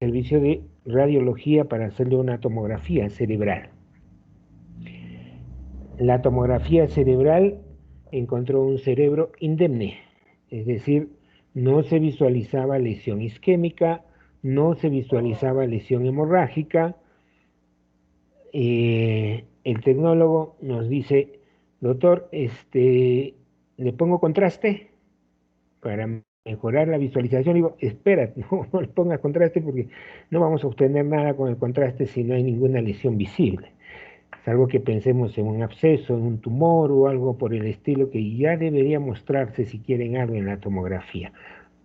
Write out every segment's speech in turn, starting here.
servicio de radiología para hacerle una tomografía cerebral. La tomografía cerebral encontró un cerebro indemne, es decir, no se visualizaba lesión isquémica, no se visualizaba lesión hemorrágica. El tecnólogo nos dice, doctor, ¿le pongo contraste para mejorar la visualización? Digo, espera, no le pongas contraste porque no vamos a obtener nada con el contraste si no hay ninguna lesión visible. Salvo que pensemos en un absceso, en un tumor o algo por el estilo que ya debería mostrarse si quieren algo en la tomografía.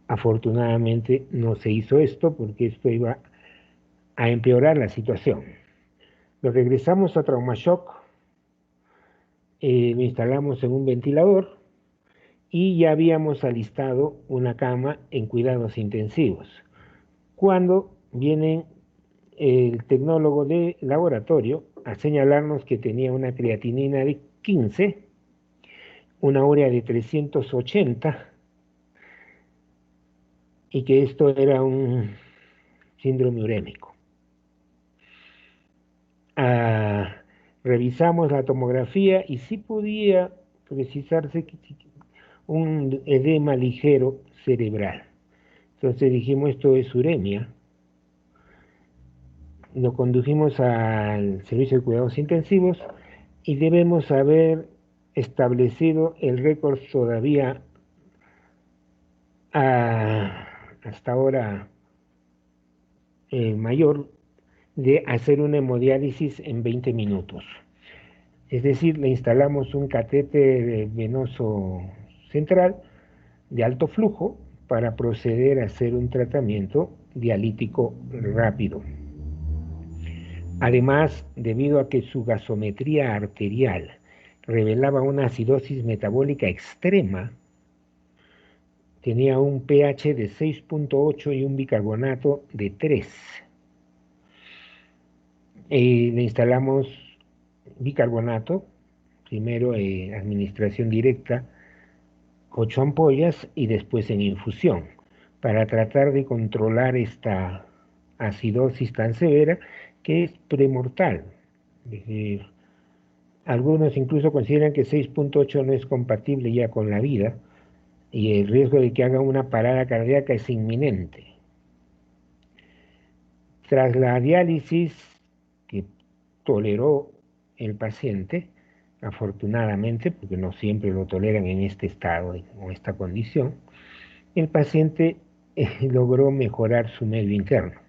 Afortunadamente no se hizo esto porque esto iba a empeorar la situación. Lo regresamos a TraumaShock, lo instalamos en un ventilador y ya habíamos alistado una cama en cuidados intensivos. Cuando viene el tecnólogo de laboratorio a señalarnos que tenía una creatinina de 15, una urea de 380 y que esto era un síndrome urémico. Revisamos la tomografía y sí podía precisarse un edema ligero cerebral. Entonces dijimos, esto es uremia. Lo condujimos al servicio de cuidados intensivos y debemos haber establecido el récord todavía hasta ahora mayor de hacer una hemodiálisis en 20 minutos. Es decir, le instalamos un catéter venoso central de alto flujo para proceder a hacer un tratamiento dialítico rápido. Además, debido a que su gasometría arterial revelaba una acidosis metabólica extrema, tenía un pH de 6.8 y un bicarbonato de 3. Le instalamos bicarbonato, primero administración directa, 8 ampollas y después en infusión, para tratar de controlar esta acidosis tan severa que es premortal. Algunos incluso consideran que 6.8 no es compatible ya con la vida y el riesgo de que haga una parada cardíaca es inminente. Tras la diálisis que toleró el paciente, afortunadamente, porque no siempre lo toleran en este estado o esta condición, el paciente logró mejorar su medio interno.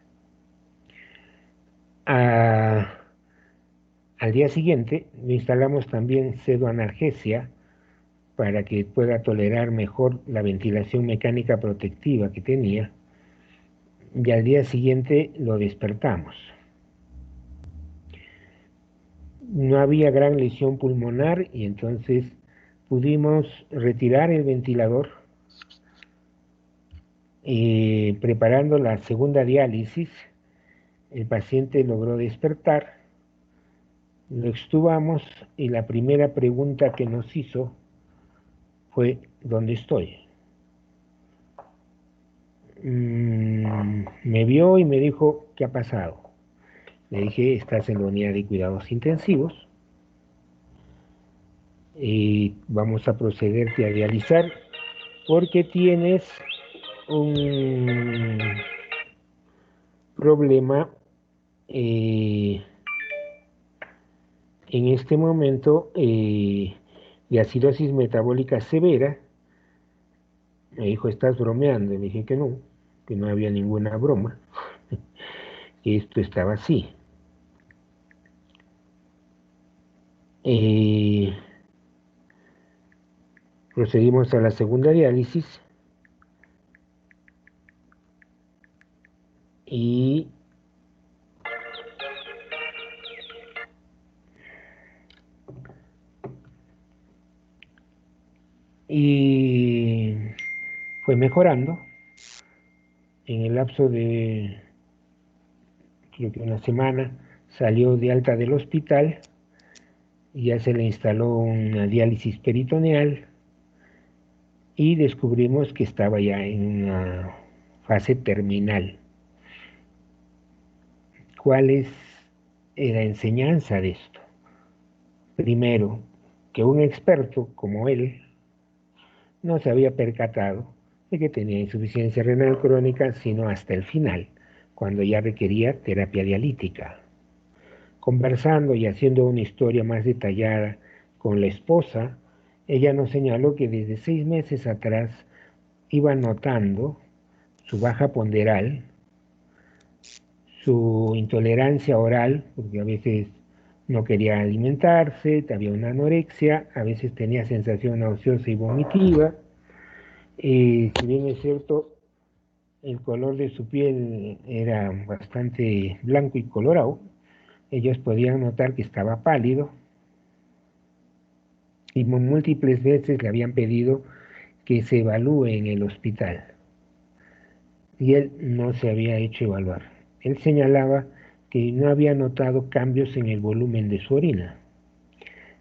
Al día siguiente le instalamos también pseudoanalgesia para que pueda tolerar mejor la ventilación mecánica protectiva que tenía, y al día siguiente lo despertamos. No había gran lesión pulmonar y entonces pudimos retirar el ventilador, preparando la segunda diálisis. El paciente logró despertar, lo extubamos y la primera pregunta que nos hizo fue: ¿dónde estoy? Me vio y me dijo: ¿qué ha pasado? Le dije: estás en la unidad de cuidados intensivos y vamos a procederte a dializar porque tienes un problema en este momento de acidosis metabólica severa. Me dijo: ¿estás bromeando? Le dije que no había ninguna broma, que esto estaba así. Procedimos a la segunda diálisis y fue mejorando. En el lapso de creo que una semana salió de alta del hospital y ya se le instaló una diálisis peritoneal y descubrimos que estaba ya en una fase terminal. ¿Cuál es la enseñanza de esto? Primero, que un experto como él no se había percatado de que tenía insuficiencia renal crónica sino hasta el final, cuando ya requería terapia dialítica. Conversando y haciendo una historia más detallada con la esposa, ella nos señaló que desde 6 meses atrás iba notando su baja ponderal, su intolerancia oral, porque a veces no quería alimentarse, había una anorexia, a veces tenía sensación nauseosa y vomitiva. Si bien es cierto, el color de su piel era bastante blanco y colorado, ellos podían notar que estaba pálido y múltiples veces le habían pedido que se evalúe en el hospital y él no se había hecho evaluar. Él señalaba que no había notado cambios en el volumen de su orina.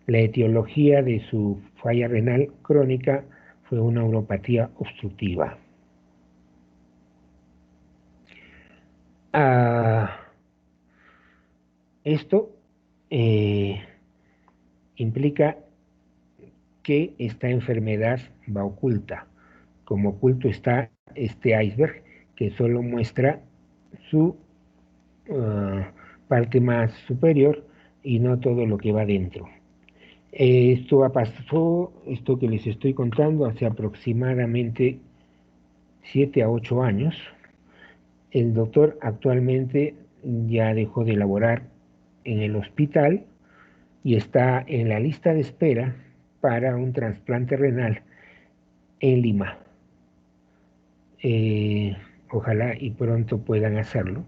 La etiología de su falla renal crónica fue una uropatía obstructiva. Esto eh, implica que esta enfermedad va oculta. Como oculto está este iceberg que solo muestra su parte más superior y no todo lo que va dentro. Esto pasó, esto que les estoy contando, hace aproximadamente 7 a 8 años. El doctor actualmente ya dejó de laborar en el hospital y está en la lista de espera para un trasplante renal en Lima. Ojalá y pronto puedan hacerlo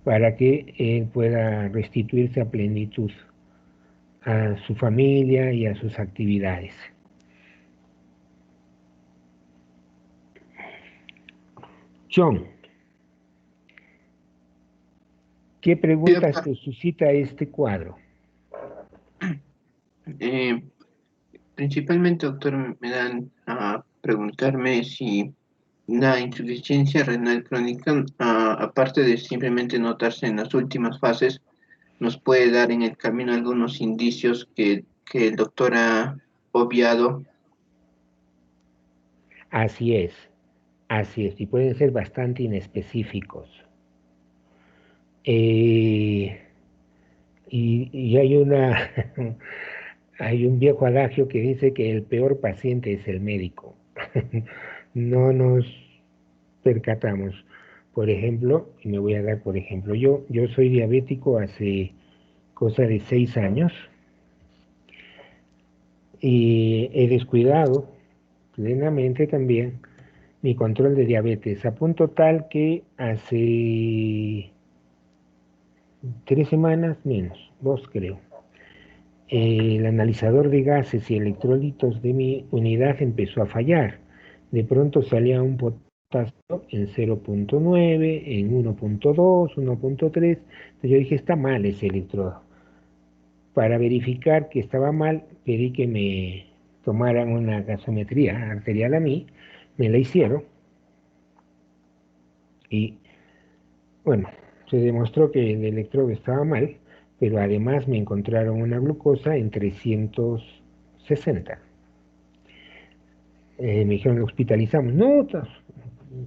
para que él pueda restituirse a plenitud a su familia y a sus actividades. John, ¿qué Sí, preguntas doctor. te suscita este cuadro? Eh, Principalmente, doctor, me dan a preguntarme si la insuficiencia renal crónica, aparte de simplemente notarse en las últimas fases, nos puede dar en el camino algunos indicios que el doctor ha obviado. Así es, y pueden ser bastante inespecíficos. Eh, y hay un viejo adagio que dice que el peor paciente es el médico. No nos percatamos. Por ejemplo, y me voy a dar por ejemplo, yo soy diabético hace cosa de 6 años y he descuidado plenamente también mi control de diabetes, a punto tal que hace 3 semanas menos, 2 creo, el analizador de gases y electrolitos de mi unidad empezó a fallar. De pronto salía un potasio en 0,9, en 1,2, 1,3. Entonces yo dije, está mal ese electrodo. Para verificar que estaba mal, pedí que me tomaran una gasometría arterial a mí, me la hicieron y bueno, se demostró que el electrodo estaba mal, pero además me encontraron una glucosa en 360. Me dijeron, lo hospitalizamos. No,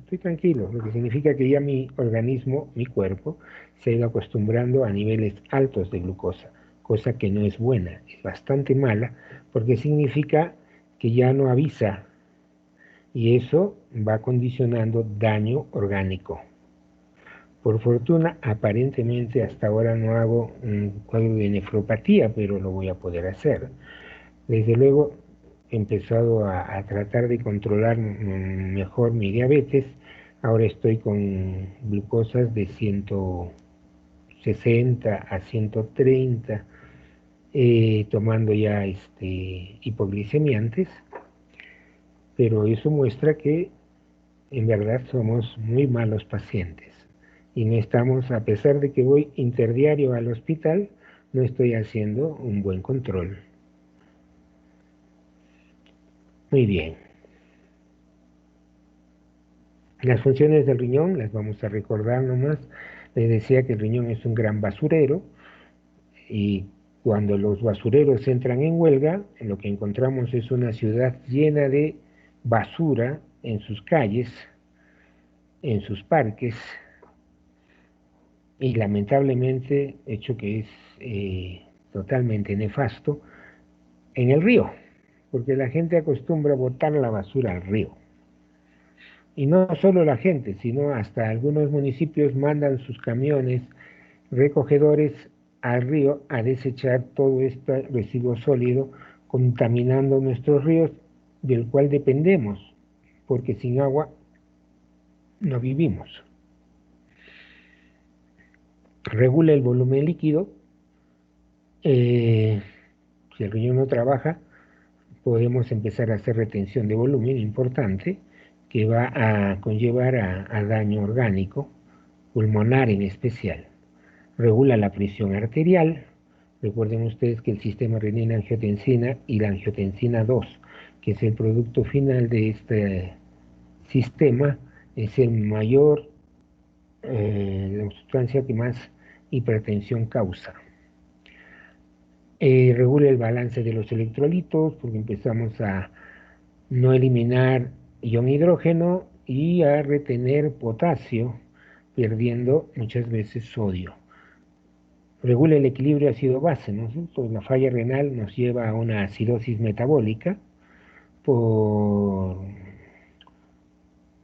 estoy tranquilo, lo que significa que ya mi organismo, mi cuerpo, se ha ido acostumbrando a niveles altos de glucosa, cosa que no es buena, es bastante mala, porque significa que ya no avisa y eso va condicionando daño orgánico. Por fortuna, aparentemente hasta ahora no hago un cuadro de nefropatía, pero lo voy a poder hacer. Desde luego, he empezado a tratar de controlar mejor mi diabetes. Ahora estoy con glucosas de 160 a 130, tomando ya hipoglicemiantes, pero eso muestra que en verdad somos muy malos pacientes y no estamos, a pesar de que voy interdiario al hospital, no estoy haciendo un buen control. Muy bien. Las funciones del riñón las vamos a recordar nomás. Les decía que el riñón es un gran basurero y cuando los basureros entran en huelga, lo que encontramos es una ciudad llena de basura en sus calles, en sus parques y lamentablemente, hecho que es totalmente nefasto, en el río, porque la gente acostumbra botar la basura al río. Y no solo la gente, sino hasta algunos municipios mandan sus camiones recogedores al río a desechar todo este residuo sólido, contaminando nuestros ríos, del cual dependemos, porque sin agua no vivimos. Regula el volumen líquido. Si el riñón no trabaja, podemos empezar a hacer retención de volumen importante que va a conllevar a daño orgánico, pulmonar en especial. Regula la presión arterial. Recuerden ustedes que el sistema renina-angiotensina y la angiotensina 2, que es el producto final de este sistema, es el mayor, la sustancia que más hipertensión causa. Regula el balance de los electrolitos, porque empezamos a no eliminar ion hidrógeno y a retener potasio, perdiendo muchas veces sodio. Regula el equilibrio ácido-base, ¿no? Entonces, la falla renal nos lleva a una acidosis metabólica por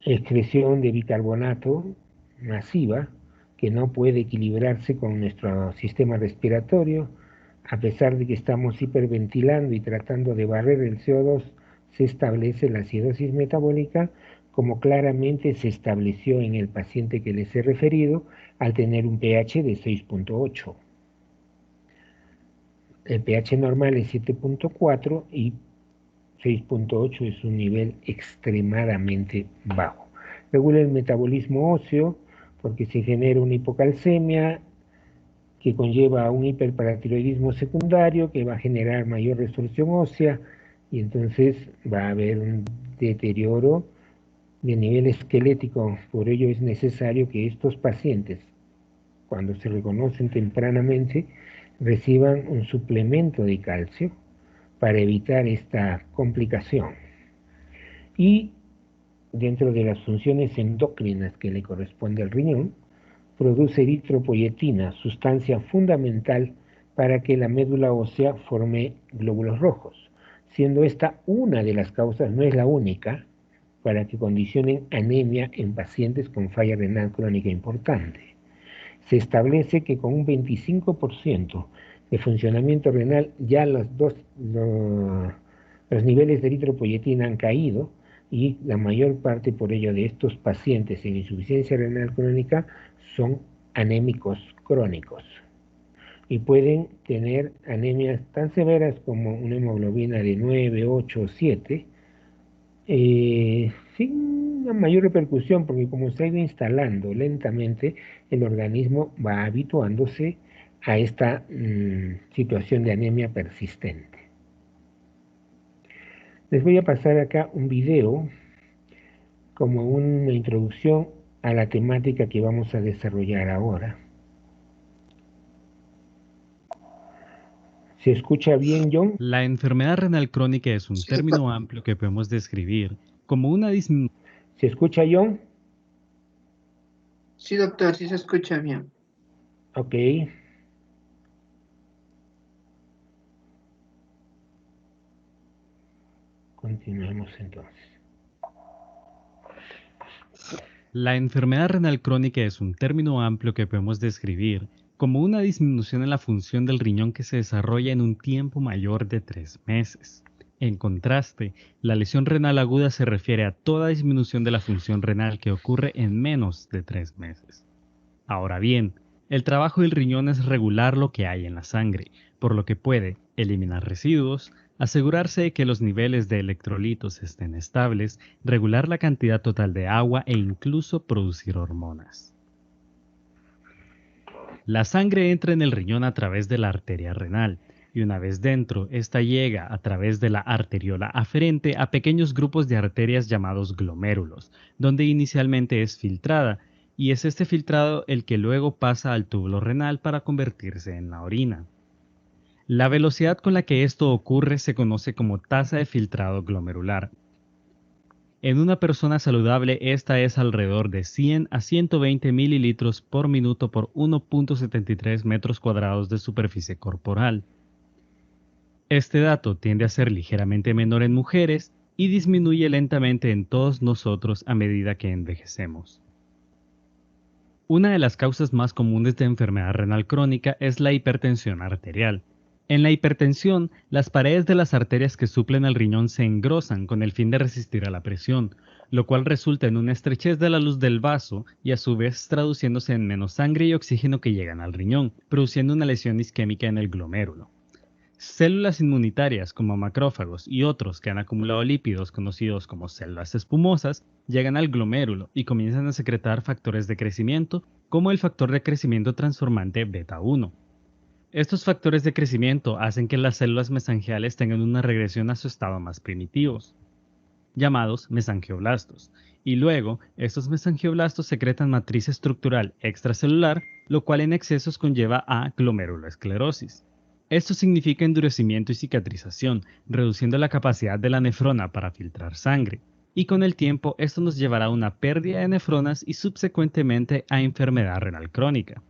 excreción de bicarbonato masiva que no puede equilibrarse con nuestro sistema respiratorio. A pesar de que estamos hiperventilando y tratando de barrer el CO2, se establece la acidosis metabólica, como claramente se estableció en el paciente que les he referido, al tener un pH de 6.8. El pH normal es 7.4 y 6.8 es un nivel extremadamente bajo. Regula el metabolismo óseo porque se genera una hipocalcemia que conlleva a un hiperparatiroidismo secundario que va a generar mayor resolución ósea y entonces va a haber un deterioro de nivel esquelético. Por ello es necesario que estos pacientes, cuando se reconocen tempranamente, reciban un suplemento de calcio para evitar esta complicación. Y dentro de las funciones endocrinas que le corresponde al riñón, produce eritropoyetina, sustancia fundamental para que la médula ósea forme glóbulos rojos, siendo esta una de las causas, no es la única, para que condicionen anemia en pacientes con falla renal crónica importante. Se establece que con un 25% de funcionamiento renal ya los niveles de eritropoyetina han caído y la mayor parte por ello de estos pacientes en insuficiencia renal crónica son anémicos crónicos y pueden tener anemias tan severas como una hemoglobina de 9, 8 o 7, sin una mayor repercusión, porque como se ha ido instalando lentamente, el organismo va habituándose a esta situación de anemia persistente. Les voy a pasar acá un video como una introducción a la temática que vamos a desarrollar ahora. ¿Se escucha bien, John? La enfermedad renal crónica es un Sí, doctor. término amplio que podemos describir como una disminución. ¿Se escucha, John? Sí, doctor, sí se escucha bien. Ok. Continuemos entonces. La enfermedad renal crónica es un término amplio que podemos describir como una disminución en la función del riñón que se desarrolla en un tiempo mayor de 3 meses. En contraste, la lesión renal aguda se refiere a toda disminución de la función renal que ocurre en menos de 3 meses. Ahora bien, el trabajo del riñón es regular lo que hay en la sangre, por lo que puede eliminar residuos, asegurarse de que los niveles de electrolitos estén estables, regular la cantidad total de agua e incluso producir hormonas. La sangre entra en el riñón a través de la arteria renal y una vez dentro, esta llega a través de la arteriola aferente a pequeños grupos de arterias llamados glomérulos, donde inicialmente es filtrada, y es este filtrado el que luego pasa al túbulo renal para convertirse en la orina. La velocidad con la que esto ocurre se conoce como tasa de filtrado glomerular. En una persona saludable esta es alrededor de 100 a 120 mililitros por minuto por 1.73 metros cuadrados de superficie corporal. Este dato tiende a ser ligeramente menor en mujeres y disminuye lentamente en todos nosotros a medida que envejecemos. Una de las causas más comunes de enfermedad renal crónica es la hipertensión arterial. En la hipertensión, las paredes de las arterias que suplen al riñón se engrosan con el fin de resistir a la presión, lo cual resulta en una estrechez de la luz del vaso y a su vez traduciéndose en menos sangre y oxígeno que llegan al riñón, produciendo una lesión isquémica en el glomérulo. Células inmunitarias como macrófagos y otros que han acumulado lípidos conocidos como células espumosas llegan al glomérulo y comienzan a secretar factores de crecimiento como el factor de crecimiento transformante beta 1. Estos factores de crecimiento hacen que las células mesangiales tengan una regresión a su estado más primitivos, llamados mesangioblastos, y luego estos mesangioblastos secretan matriz estructural extracelular, lo cual en excesos conlleva a glomeruloesclerosis. Esto significa endurecimiento y cicatrización, reduciendo la capacidad de la nefrona para filtrar sangre, y con el tiempo esto nos llevará a una pérdida de nefronas y subsecuentemente a enfermedad renal crónica.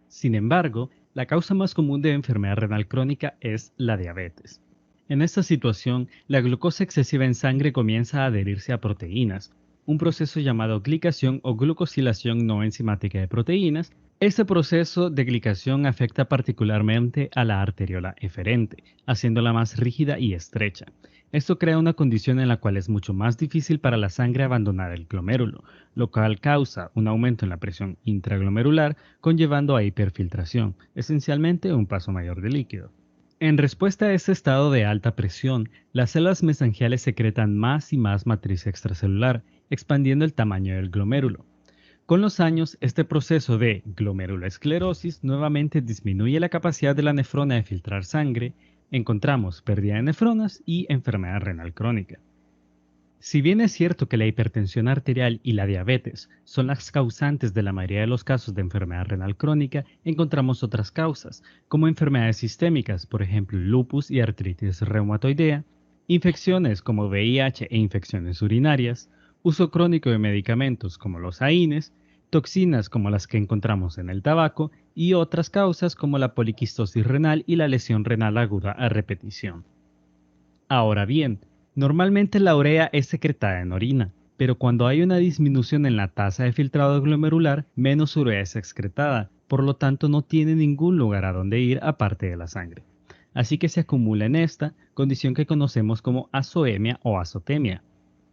Sin embargo, la causa más común de enfermedad renal crónica es la diabetes. En esta situación, la glucosa excesiva en sangre comienza a adherirse a proteínas, un proceso llamado glicación o glucosilación no enzimática de proteínas. Este proceso de glicación afecta particularmente a la arteriola eferente, haciéndola más rígida y estrecha. Esto crea una condición en la cual es mucho más difícil para la sangre abandonar el glomérulo, lo cual causa un aumento en la presión intraglomerular, conllevando a hiperfiltración, esencialmente un paso mayor de líquido. En respuesta a este estado de alta presión, las células mesangiales secretan más y más matriz extracelular, expandiendo el tamaño del glomérulo. Con los años, este proceso de glomeruloesclerosis nuevamente disminuye la capacidad de la nefrona de filtrar sangre, encontramos pérdida de nefronas y enfermedad renal crónica. Si bien es cierto que la hipertensión arterial y la diabetes son las causantes de la mayoría de los casos de enfermedad renal crónica, encontramos otras causas, como enfermedades sistémicas, por ejemplo lupus y artritis reumatoidea, infecciones como VIH e infecciones urinarias, uso crónico de medicamentos como los AINES, toxinas como las que encontramos en el tabaco y otras causas como la poliquistosis renal y la lesión renal aguda a repetición. Ahora bien, normalmente la urea es secretada en orina, pero cuando hay una disminución en la tasa de filtrado glomerular, menos urea es excretada, por lo tanto no tiene ningún lugar a donde ir aparte de la sangre. Así que se acumula en esta condición que conocemos como azoemia o azotemia.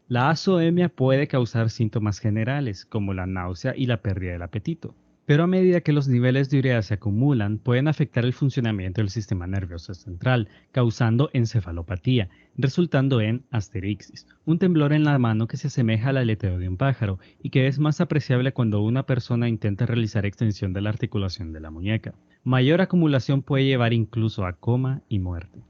La azoemia puede causar síntomas generales como la náusea y la pérdida del apetito, pero a medida que los niveles de urea se acumulan pueden afectar el funcionamiento del sistema nervioso central, causando encefalopatía, resultando en asterixis, un temblor en la mano que se asemeja al aleteo de un pájaro y que es más apreciable cuando una persona intenta realizar extensión de la articulación de la muñeca. Mayor acumulación puede llevar incluso a coma y muerte.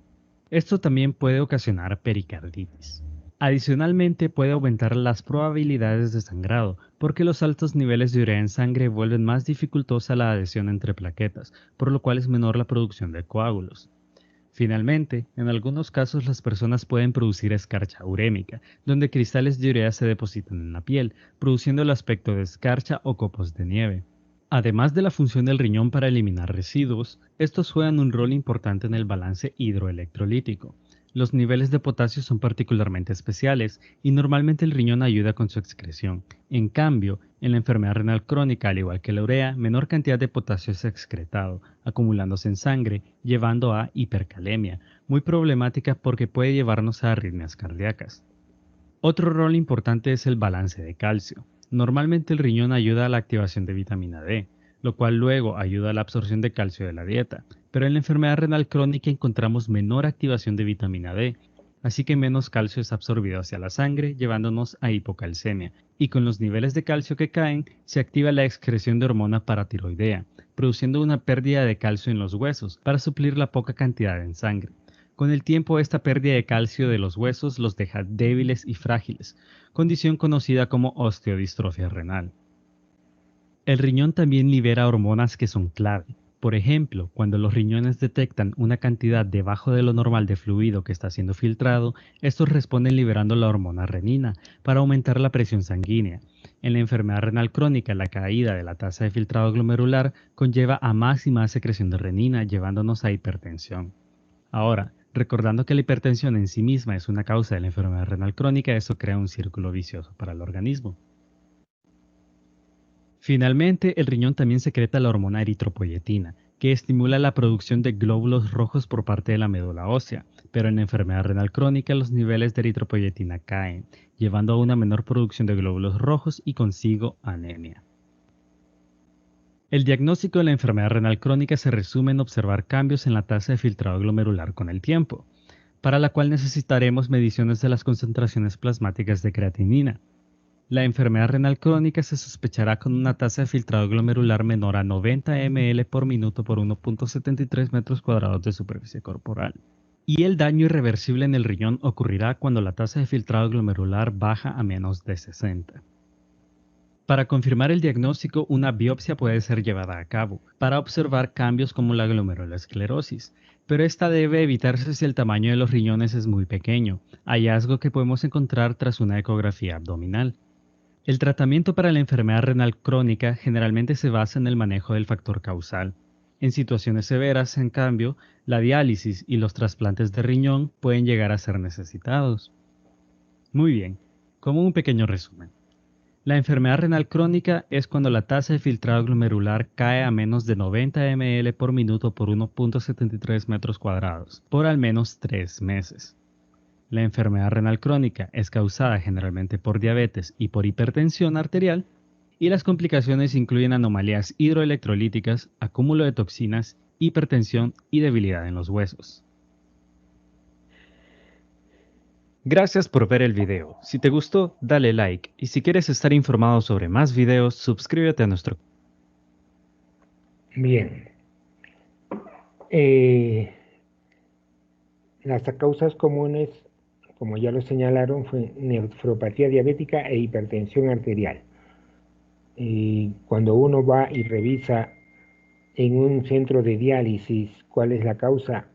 Esto también puede ocasionar pericarditis. Adicionalmente puede aumentar las probabilidades de sangrado, porque los altos niveles de urea en sangre vuelven más dificultosa la adhesión entre plaquetas, por lo cual es menor la producción de coágulos. Finalmente, en algunos casos las personas pueden producir escarcha urémica, donde cristales de urea se depositan en la piel, produciendo el aspecto de escarcha o copos de nieve. Además de la función del riñón para eliminar residuos, estos juegan un rol importante en el balance hidroelectrolítico. Los niveles de potasio son particularmente especiales y normalmente el riñón ayuda con su excreción. En cambio, en la enfermedad renal crónica, al igual que la urea, menor cantidad de potasio es excretado, acumulándose en sangre, llevando a hipercalemia, muy problemática porque puede llevarnos a arritmias cardíacas. Otro rol importante es el balance de calcio. Normalmente el riñón ayuda a la activación de vitamina D, lo cual luego ayuda a la absorción de calcio de la dieta, pero en la enfermedad renal crónica encontramos menor activación de vitamina D, así que menos calcio es absorbido hacia la sangre, llevándonos a hipocalcemia, y con los niveles de calcio que caen, se activa la excreción de hormona paratiroidea, produciendo una pérdida de calcio en los huesos para suplir la poca cantidad en sangre. Con el tiempo, esta pérdida de calcio de los huesos los deja débiles y frágiles, condición conocida como osteodistrofia renal. El riñón también libera hormonas que son clave. Por ejemplo, cuando los riñones detectan una cantidad debajo de lo normal de fluido que está siendo filtrado, estos responden liberando la hormona renina para aumentar la presión sanguínea. En la enfermedad renal crónica, la caída de la tasa de filtrado glomerular conlleva a más y más secreción de renina, llevándonos a hipertensión. Ahora, recordando que la hipertensión en sí misma es una causa de la enfermedad renal crónica, eso crea un círculo vicioso para el organismo. Finalmente, el riñón también secreta la hormona eritropoyetina, que estimula la producción de glóbulos rojos por parte de la médula ósea, pero en la enfermedad renal crónica los niveles de eritropoyetina caen, llevando a una menor producción de glóbulos rojos y consigo anemia. El diagnóstico de la enfermedad renal crónica se resume en observar cambios en la tasa de filtrado glomerular con el tiempo, para la cual necesitaremos mediciones de las concentraciones plasmáticas de creatinina. La enfermedad renal crónica se sospechará con una tasa de filtrado glomerular menor a 90 ml por minuto por 1.73 metros cuadrados de superficie corporal. Y el daño irreversible en el riñón ocurrirá cuando la tasa de filtrado glomerular baja a menos de 60. Para confirmar el diagnóstico, una biopsia puede ser llevada a cabo para observar cambios como la glomerulosclerosis, pero esta debe evitarse si el tamaño de los riñones es muy pequeño, hallazgo que podemos encontrar tras una ecografía abdominal. El tratamiento para la enfermedad renal crónica generalmente se basa en el manejo del factor causal. En situaciones severas, en cambio, la diálisis y los trasplantes de riñón pueden llegar a ser necesitados. Muy bien, como un pequeño resumen. La enfermedad renal crónica es cuando la tasa de filtrado glomerular cae a menos de 90 ml por minuto por 1.73 metros cuadrados, por al menos 3 meses. La enfermedad renal crónica es causada generalmente por diabetes y por hipertensión arterial, y las complicaciones incluyen anomalías hidroelectrolíticas, acúmulo de toxinas, hipertensión y debilidad en los huesos. Gracias por ver el video. Si te gustó, dale like, y si quieres estar informado sobre más videos, suscríbete a nuestro canal. Bien. Las causas comunes, como ya lo señalaron, fue nefropatía diabética e hipertensión arterial. Cuando uno va y revisa en un centro de diálisis cuál es la causa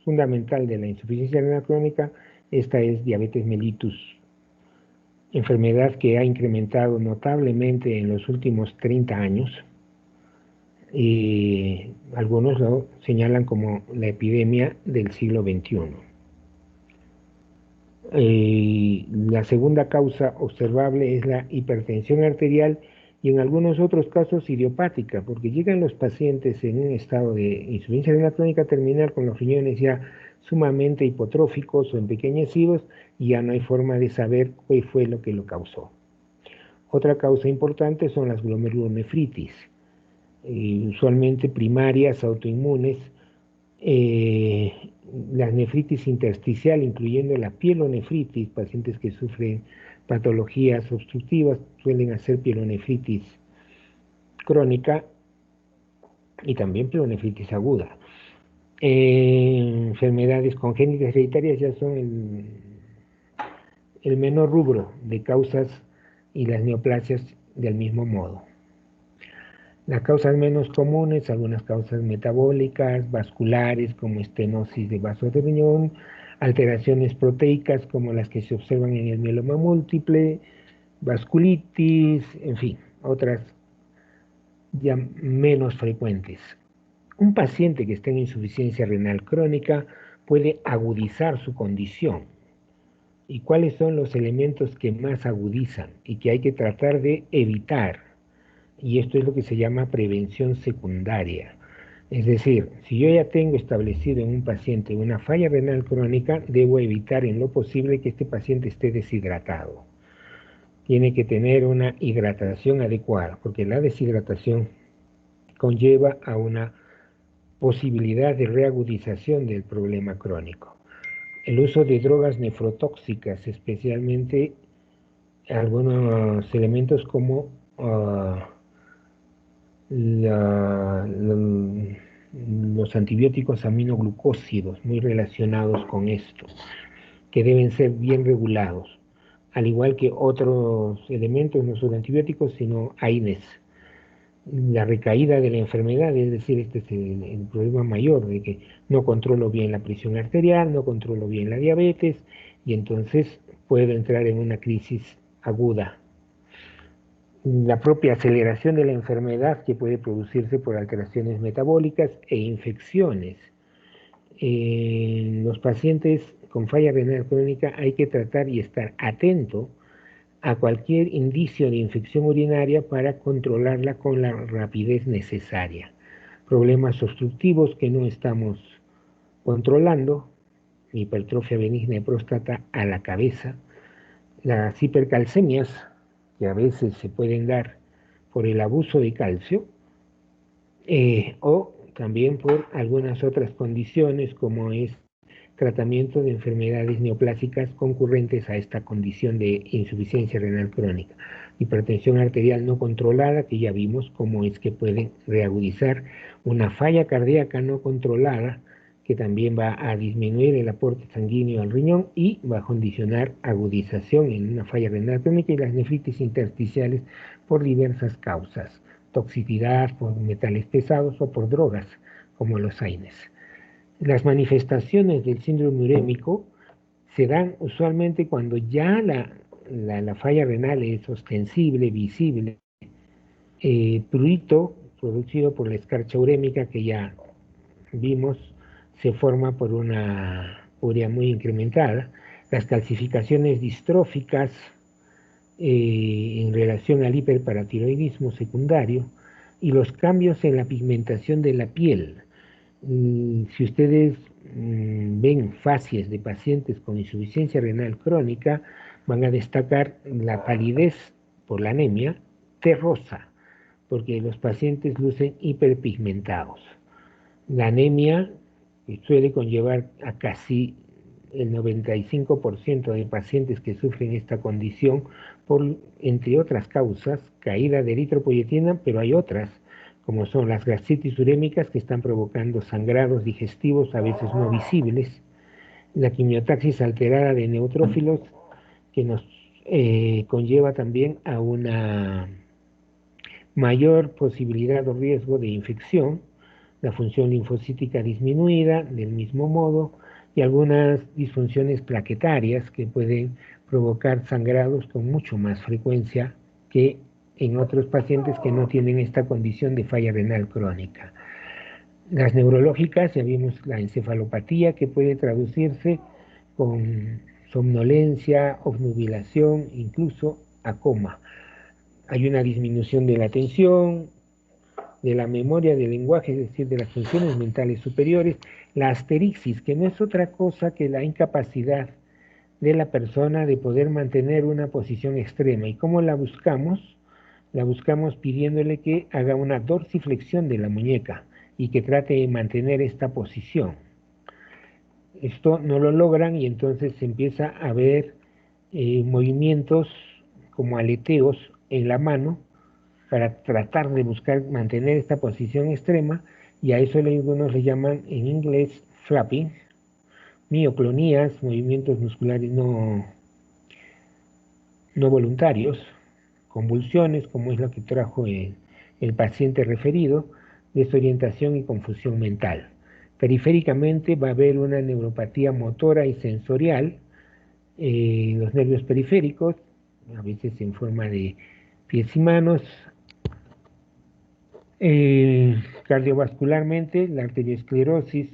fundamental de la insuficiencia renal crónica, esta es diabetes mellitus, enfermedad que ha incrementado notablemente en los últimos 30 años. Algunos lo señalan como la epidemia del siglo XXI. La segunda causa observable es la hipertensión arterial y en algunos otros casos idiopática, porque llegan los pacientes en un estado de insuficiencia renal crónica terminal con los riñones ya sumamente hipotróficos o empequeñecidos y ya no hay forma de saber qué fue lo que lo causó. Otra causa importante son las glomerulonefritis, usualmente primarias, autoinmunes, la nefritis intersticial, incluyendo la pielonefritis, pacientes que sufren patologías obstructivas suelen hacer pielonefritis crónica y también pielonefritis aguda. Enfermedades congénitas hereditarias ya son el menor rubro de causas y las neoplasias del mismo modo. Las causas menos comunes, algunas causas metabólicas, vasculares, como estenosis de vasos de riñón, alteraciones proteicas como las que se observan en el mieloma múltiple, vasculitis, en fin, otras ya menos frecuentes. Un paciente que esté en insuficiencia renal crónica puede agudizar su condición. ¿Y cuáles son los elementos que más agudizan y que hay que tratar de evitar? Y esto es lo que se llama prevención secundaria. Es decir, si yo ya tengo establecido en un paciente una falla renal crónica, debo evitar en lo posible que este paciente esté deshidratado. Tiene que tener una hidratación adecuada, porque la deshidratación conlleva a una posibilidad de reagudización del problema crónico. El uso de drogas nefrotóxicas, especialmente algunos elementos como la los antibióticos aminoglucósidos, muy relacionados con esto, que deben ser bien regulados, al igual que otros elementos, no solo antibióticos, sino AINES. La recaída de la enfermedad, es decir, este es el problema mayor, de que no controlo bien la presión arterial, no controlo bien la diabetes, y entonces puedo entrar en una crisis aguda. La propia aceleración de la enfermedad que puede producirse por alteraciones metabólicas e infecciones. En los pacientes con falla renal crónica hay que tratar y estar atento a cualquier indicio de infección urinaria para controlarla con la rapidez necesaria. Problemas obstructivos que no estamos controlando, hipertrofia benigna de próstata a la cabeza, las hipercalcemias, que a veces se pueden dar por el abuso de calcio, o también por algunas otras condiciones como es tratamiento de enfermedades neoplásicas concurrentes a esta condición de insuficiencia renal crónica. Hipertensión arterial no controlada, que ya vimos cómo es que puede reagudizar una falla cardíaca no controlada, que también va a disminuir el aporte sanguíneo al riñón y va a condicionar agudización en una falla renal crónica y las nefritis intersticiales por diversas causas, toxicidad por metales pesados o por drogas como los AINES. Las manifestaciones del síndrome urémico se dan usualmente cuando ya la falla renal es ostensible, visible, prurito producido por la escarcha urémica que ya vimos se forma por una urea muy incrementada, las calcificaciones distróficas en relación al hiperparatiroidismo secundario y los cambios en la pigmentación de la piel. Si ustedes ven facies de pacientes con insuficiencia renal crónica, van a destacar la palidez por la anemia terrosa, porque los pacientes lucen hiperpigmentados. La anemia suele conllevar a casi el 95% de pacientes que sufren esta condición por, entre otras causas, caída de eritropoyetina, pero hay otras, como son las gastritis urémicas que están provocando sangrados digestivos a veces no visibles, la quimiotaxis alterada de neutrófilos que nos conlleva también a una mayor posibilidad o riesgo de infección, la función linfocítica disminuida del mismo modo y algunas disfunciones plaquetarias que pueden provocar sangrados con mucho más frecuencia que en otros pacientes que no tienen esta condición de falla renal crónica. Las neurológicas, ya vimos la encefalopatía que puede traducirse con somnolencia, obnubilación, incluso a coma. Hay una disminución de la atención, de la memoria del lenguaje, es decir, de las funciones mentales superiores, la asterixis, que no es otra cosa que la incapacidad de la persona de poder mantener una posición extrema. ¿Y cómo la buscamos? La buscamos pidiéndole que haga una dorsiflexión de la muñeca y que trate de mantener esta posición. Esto no lo logran y entonces se empieza a ver movimientos como aleteos en la mano para tratar de buscar mantener esta posición extrema, y a eso algunos le llaman en inglés flapping, mioclonías, movimientos musculares no voluntarios, convulsiones, como es lo que trajo el paciente referido, desorientación y confusión mental. Periféricamente va a haber una neuropatía motora y sensorial, los nervios periféricos, a veces en forma de pies y manos. Cardiovascularmente, la arteriosclerosis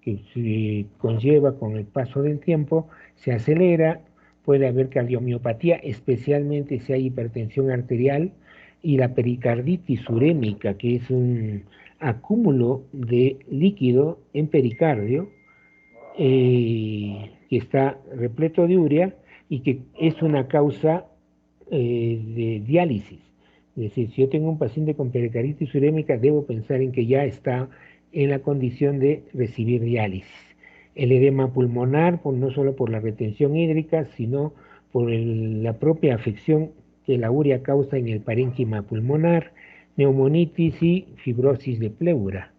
que se conlleva con el paso del tiempo se acelera, puede haber cardiomiopatía, especialmente si hay hipertensión arterial, y la pericarditis urémica, que es un acúmulo de líquido en pericardio que está repleto de urea y que es una causa de diálisis. Es decir, si yo tengo un paciente con pericarditis urémica, debo pensar en que ya está en la condición de recibir diálisis. El edema pulmonar, no solo por la retención hídrica, sino por la propia afección que la urea causa en el parénquima pulmonar, neumonitis y fibrosis de pleura.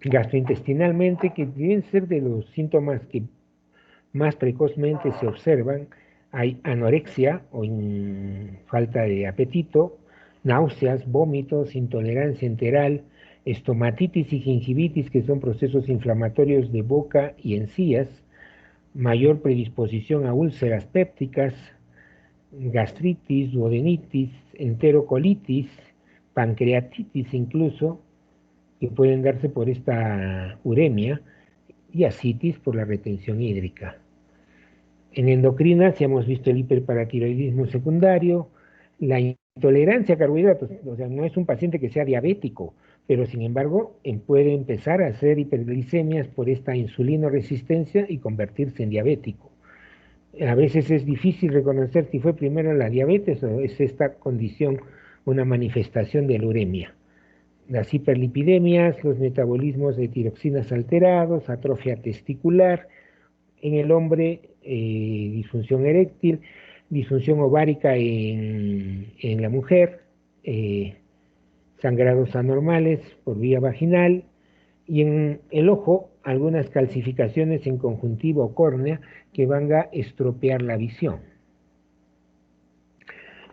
Gastrointestinalmente, que deben ser de los síntomas que más precozmente se observan, hay anorexia o falta de apetito, náuseas, vómitos, intolerancia enteral, estomatitis y gingivitis, que son procesos inflamatorios de boca y encías, mayor predisposición a úlceras pépticas, gastritis, duodenitis, enterocolitis, pancreatitis incluso, que pueden darse por esta uremia, y ascitis por la retención hídrica. En endocrinas ya hemos visto el hiperparatiroidismo secundario, la intolerancia a carbohidratos, o sea, no es un paciente que sea diabético, pero sin embargo puede empezar a hacer hiperglicemias por esta insulinoresistencia y convertirse en diabético. A veces es difícil reconocer si fue primero la diabetes o es esta condición una manifestación de la uremia. Las hiperlipidemias, los metabolismos de tiroxinas alterados, atrofia testicular, en el hombre disfunción eréctil, disfunción ovárica en la mujer, sangrados anormales por vía vaginal, y en el ojo algunas calcificaciones en conjuntiva o córnea que van a estropear la visión.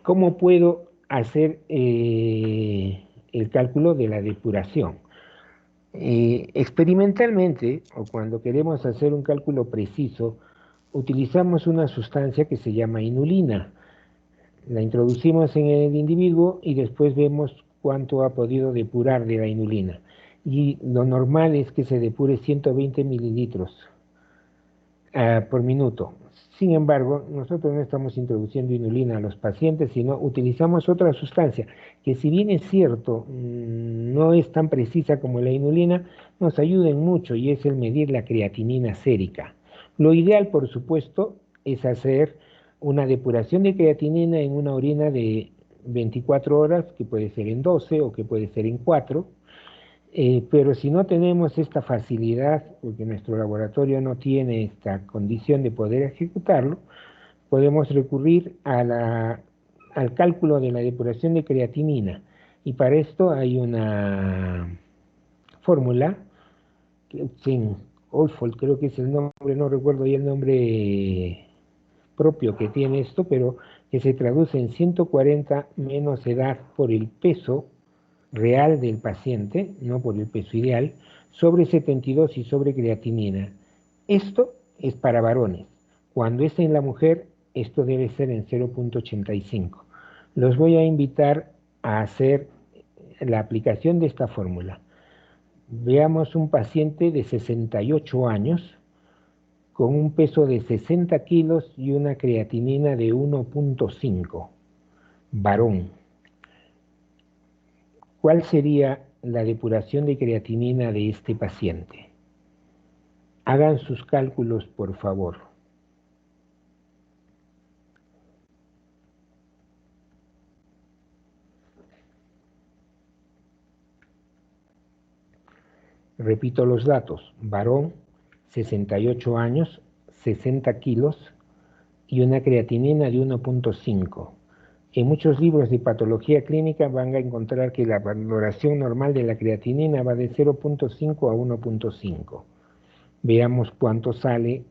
¿Cómo puedo hacer el cálculo de la depuración? Experimentalmente, o cuando queremos hacer un cálculo preciso, utilizamos una sustancia que se llama inulina. La introducimos en el individuo y después vemos cuánto ha podido depurar de la inulina. Y lo normal es que se depure 120 mililitros por minuto. Sin embargo, nosotros no estamos introduciendo inulina a los pacientes, sino utilizamos otra sustancia que, si bien es cierto, no es tan precisa como la inulina, nos ayuda en mucho, y es el medir la creatinina sérica. Lo ideal, por supuesto, es hacer una depuración de creatinina en una orina de 24 horas, que puede ser en 12 o que puede ser en 4. Pero si no tenemos esta facilidad, porque nuestro laboratorio no tiene esta condición de poder ejecutarlo, podemos recurrir al cálculo de la depuración de creatinina. Y para esto hay una fórmula, Olfold creo que es el nombre, no recuerdo ya el nombre propio que tiene esto, pero que se traduce en 140 menos edad por el peso real del paciente, no por el peso ideal, sobre 72 y sobre creatinina. Esto es para varones. Cuando es en la mujer, esto debe ser en 0.85. Los voy a invitar a hacer la aplicación de esta fórmula. Veamos un paciente de 68 años con un peso de 60 kilos y una creatinina de 1.5, varón. ¿Cuál sería la depuración de creatinina de este paciente? Hagan sus cálculos, por favor. Repito los datos. Varón, 68 años, 60 kilos y una creatinina de 1.5. En muchos libros de patología clínica van a encontrar que la valoración normal de la creatinina va de 0.5 a 1.5. Veamos cuánto sale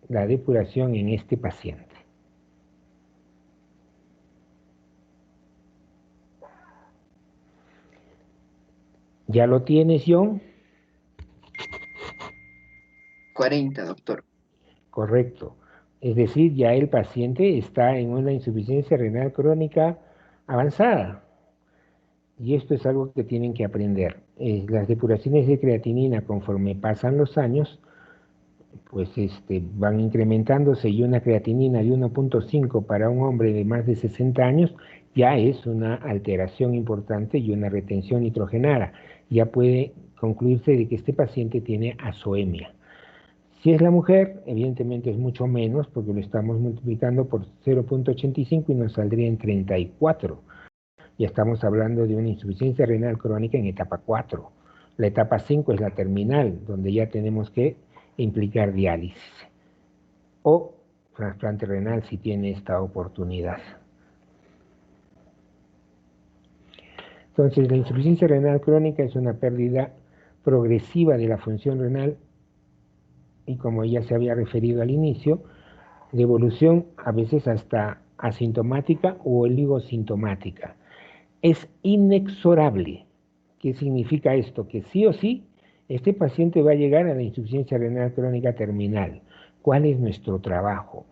la depuración en este paciente. ¿Ya lo tienes, John? 40, doctor. Correcto. Es decir, ya el paciente está en una insuficiencia renal crónica avanzada. Y esto es algo que tienen que aprender. Las depuraciones de creatinina, conforme pasan los años, pues van incrementándose, y una creatinina de 1.5 para un hombre de más de 60 años ya es una alteración importante y una retención nitrogenada. Ya puede concluirse de que este paciente tiene azoemia. Si es la mujer, evidentemente es mucho menos, porque lo estamos multiplicando por 0.85 y nos saldría en 34. Ya estamos hablando de una insuficiencia renal crónica en etapa 4. La etapa 5 es la terminal, donde ya tenemos que implicar diálisis o trasplante renal si tiene esta oportunidad. Entonces, la insuficiencia renal crónica es una pérdida progresiva de la función renal y, como ya se había referido al inicio, de evolución a veces hasta asintomática o oligosintomática. Es inexorable. ¿Qué significa esto? Que sí o sí, este paciente va a llegar a la insuficiencia renal crónica terminal. ¿Cuál es nuestro trabajo?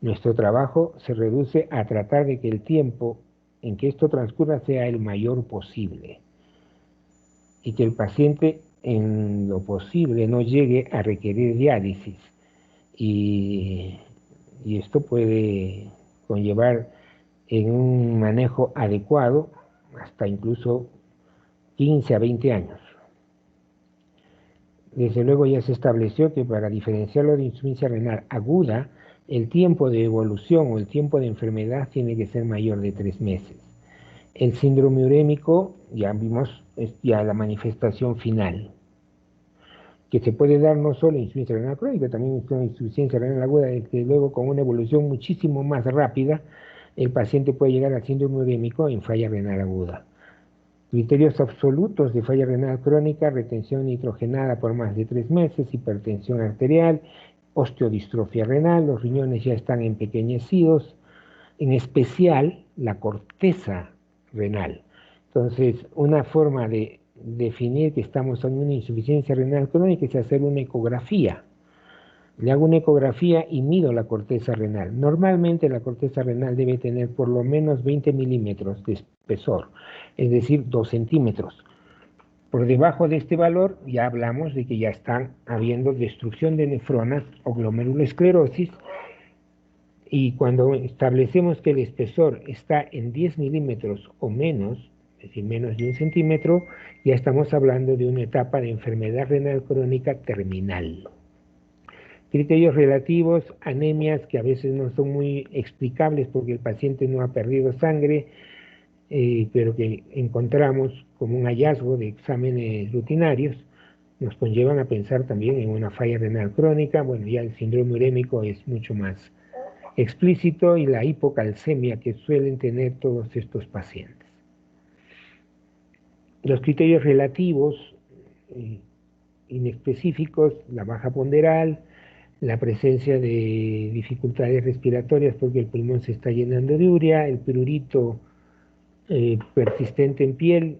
Nuestro trabajo se reduce a tratar de que el tiempo en que esto transcurra sea el mayor posible y que el paciente en lo posible no llegue a requerir diálisis. Y esto puede conllevar en un manejo adecuado hasta incluso 15 a 20 años. Desde luego ya se estableció que para diferenciarlo de insuficiencia renal aguda, el tiempo de evolución o el tiempo de enfermedad tiene que ser mayor de 3 meses. El síndrome urémico, ya vimos, es ya la manifestación final, que se puede dar no solo en insuficiencia renal crónica, también en insuficiencia renal aguda, desde luego con una evolución muchísimo más rápida, el paciente puede llegar al síndrome urémico en falla renal aguda. Criterios absolutos de falla renal crónica: retención nitrogenada por más de 3 meses, hipertensión arterial, osteodistrofia renal, los riñones ya están empequeñecidos, en especial la corteza renal. Entonces, una forma de definir que estamos en una insuficiencia renal crónica es hacer una ecografía. Le hago una ecografía y mido la corteza renal. Normalmente la corteza renal debe tener por lo menos 20 milímetros de espesor, es decir, 2 centímetros. Por debajo de este valor ya hablamos de que ya están habiendo destrucción de nefronas o glomerulosclerosis, y cuando establecemos que el espesor está en 10 milímetros o menos, es decir, menos de 1 centímetro, ya estamos hablando de una etapa de enfermedad renal crónica terminal. Criterios relativos: anemias que a veces no son muy explicables porque el paciente no ha perdido sangre, pero que encontramos como un hallazgo de exámenes rutinarios, nos conllevan a pensar también en una falla renal crónica. Bueno, ya el síndrome urémico es mucho más explícito, y la hipocalcemia que suelen tener todos estos pacientes. Los criterios relativos inespecíficos: la baja ponderal, la presencia de dificultades respiratorias porque el pulmón se está llenando de urea, el prurito persistente en piel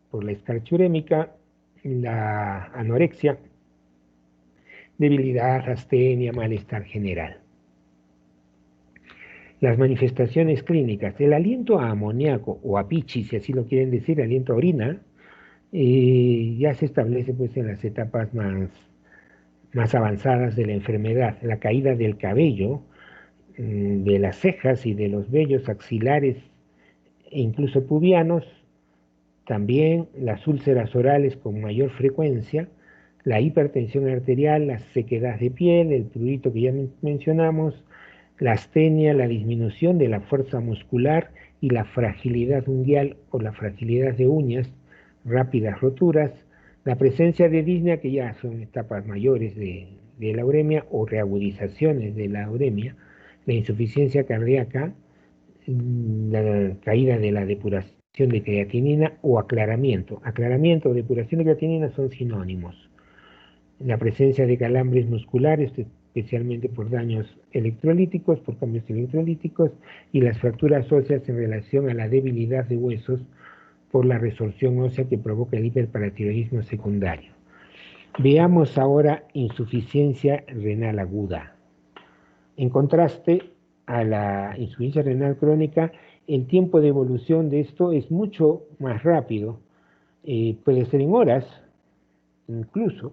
por la escarcha urémica, la anorexia, debilidad, astenia, malestar general. Las manifestaciones clínicas: el aliento a amoníaco o a pichi, si así lo quieren decir, aliento a orina, ya se establece pues en las etapas más avanzadas de la enfermedad. La caída del cabello, de las cejas y de los vellos axilares e incluso pubianos, también las úlceras orales con mayor frecuencia, la hipertensión arterial, la sequedad de piel, el prurito que ya mencionamos, la astenia, la disminución de la fuerza muscular y la fragilidad unguial o la fragilidad de uñas, rápidas roturas, la presencia de disnea, que ya son etapas mayores de la uremia o reagudizaciones de la uremia, la insuficiencia cardíaca, la caída de la depuración de creatinina o aclaramiento. Aclaramiento o depuración de creatinina son sinónimos. La presencia de calambres musculares, especialmente por daños electrolíticos, por cambios electrolíticos, y las fracturas óseas en relación a la debilidad de huesos por la resorción ósea que provoca el hiperparatiroidismo secundario. Veamos ahora insuficiencia renal aguda. En contraste a la insuficiencia renal crónica, el tiempo de evolución de esto es mucho más rápido. Puede ser en horas, incluso,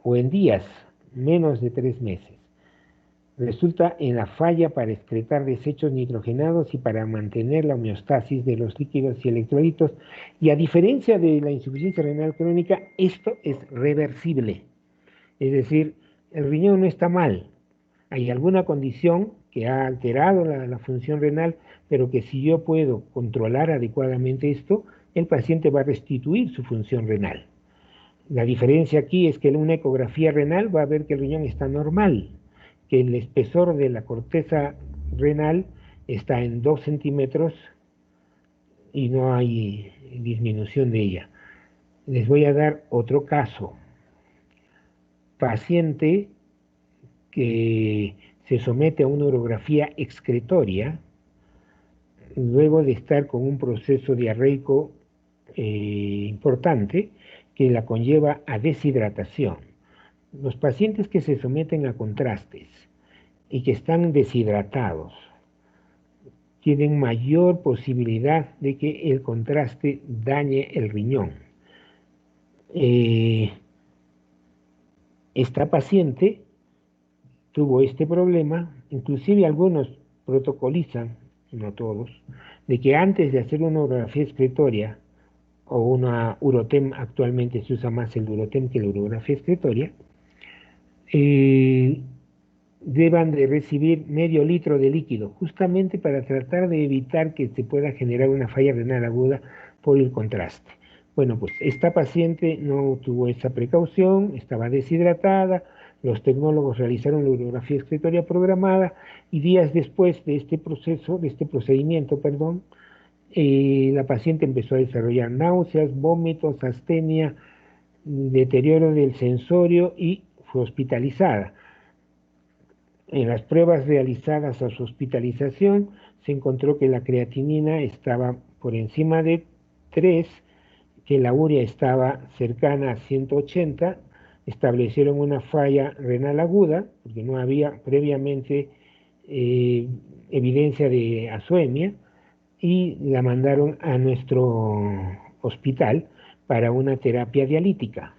o en días, menos de 3 meses. Resulta en la falla para excretar desechos nitrogenados y para mantener la homeostasis de los líquidos y electrolitos. Y a diferencia de la insuficiencia renal crónica, esto es reversible. Es decir, el riñón no está mal. Hay alguna condición que ha alterado la función renal, pero que si yo puedo controlar adecuadamente esto, el paciente va a restituir su función renal. La diferencia aquí es que en una ecografía renal va a ver que el riñón está normal, que el espesor de la corteza renal está en 2 centímetros y no hay disminución de ella. Les voy a dar otro caso. Paciente que se somete a una urografía excretoria luego de estar con un proceso diarreico importante que la conlleva a deshidratación. Los pacientes que se someten a contrastes y que están deshidratados tienen mayor posibilidad de que el contraste dañe el riñón. Esta paciente tuvo este problema, inclusive algunos protocolizan, no todos, de que antes de hacer una urografía excretoria o una urotem, actualmente se usa más el urotem que la urografía excretoria, deban de recibir medio litro de líquido, justamente para tratar de evitar que se pueda generar una falla renal aguda por el contraste. Bueno, pues esta paciente no tuvo esa precaución, estaba deshidratada, los tecnólogos realizaron la urografía excretoria programada y días después de este proceso, de este procedimiento, perdón, la paciente empezó a desarrollar náuseas, vómitos, astenia, deterioro del sensorio y fue hospitalizada. En las pruebas realizadas a su hospitalización se encontró que la creatinina estaba por encima de 3, que la urea estaba cercana a 180, establecieron una falla renal aguda, porque no había previamente evidencia de azoemia, y la mandaron a nuestro hospital para una terapia dialítica.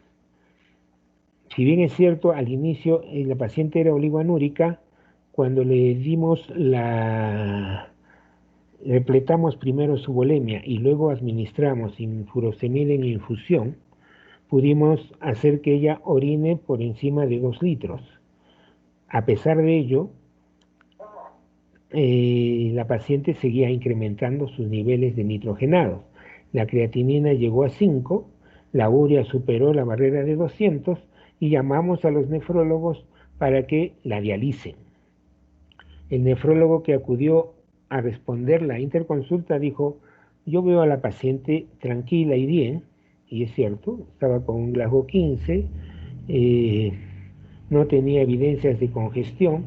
Si bien es cierto, al inicio la paciente era oligoanúrica, cuando le repletamos primero su volemia y luego administramos furosemida en infusión, pudimos hacer que ella orine por encima de 2 litros. A pesar de ello, la paciente seguía incrementando sus niveles de nitrogenados. La creatinina llegó a 5, la urea superó la barrera de 200 y llamamos a los nefrólogos para que la dialicen. El nefrólogo que acudió a responder la interconsulta dijo: yo veo a la paciente tranquila y bien, y es cierto, estaba con un Glasgow 15, no tenía evidencias de congestión,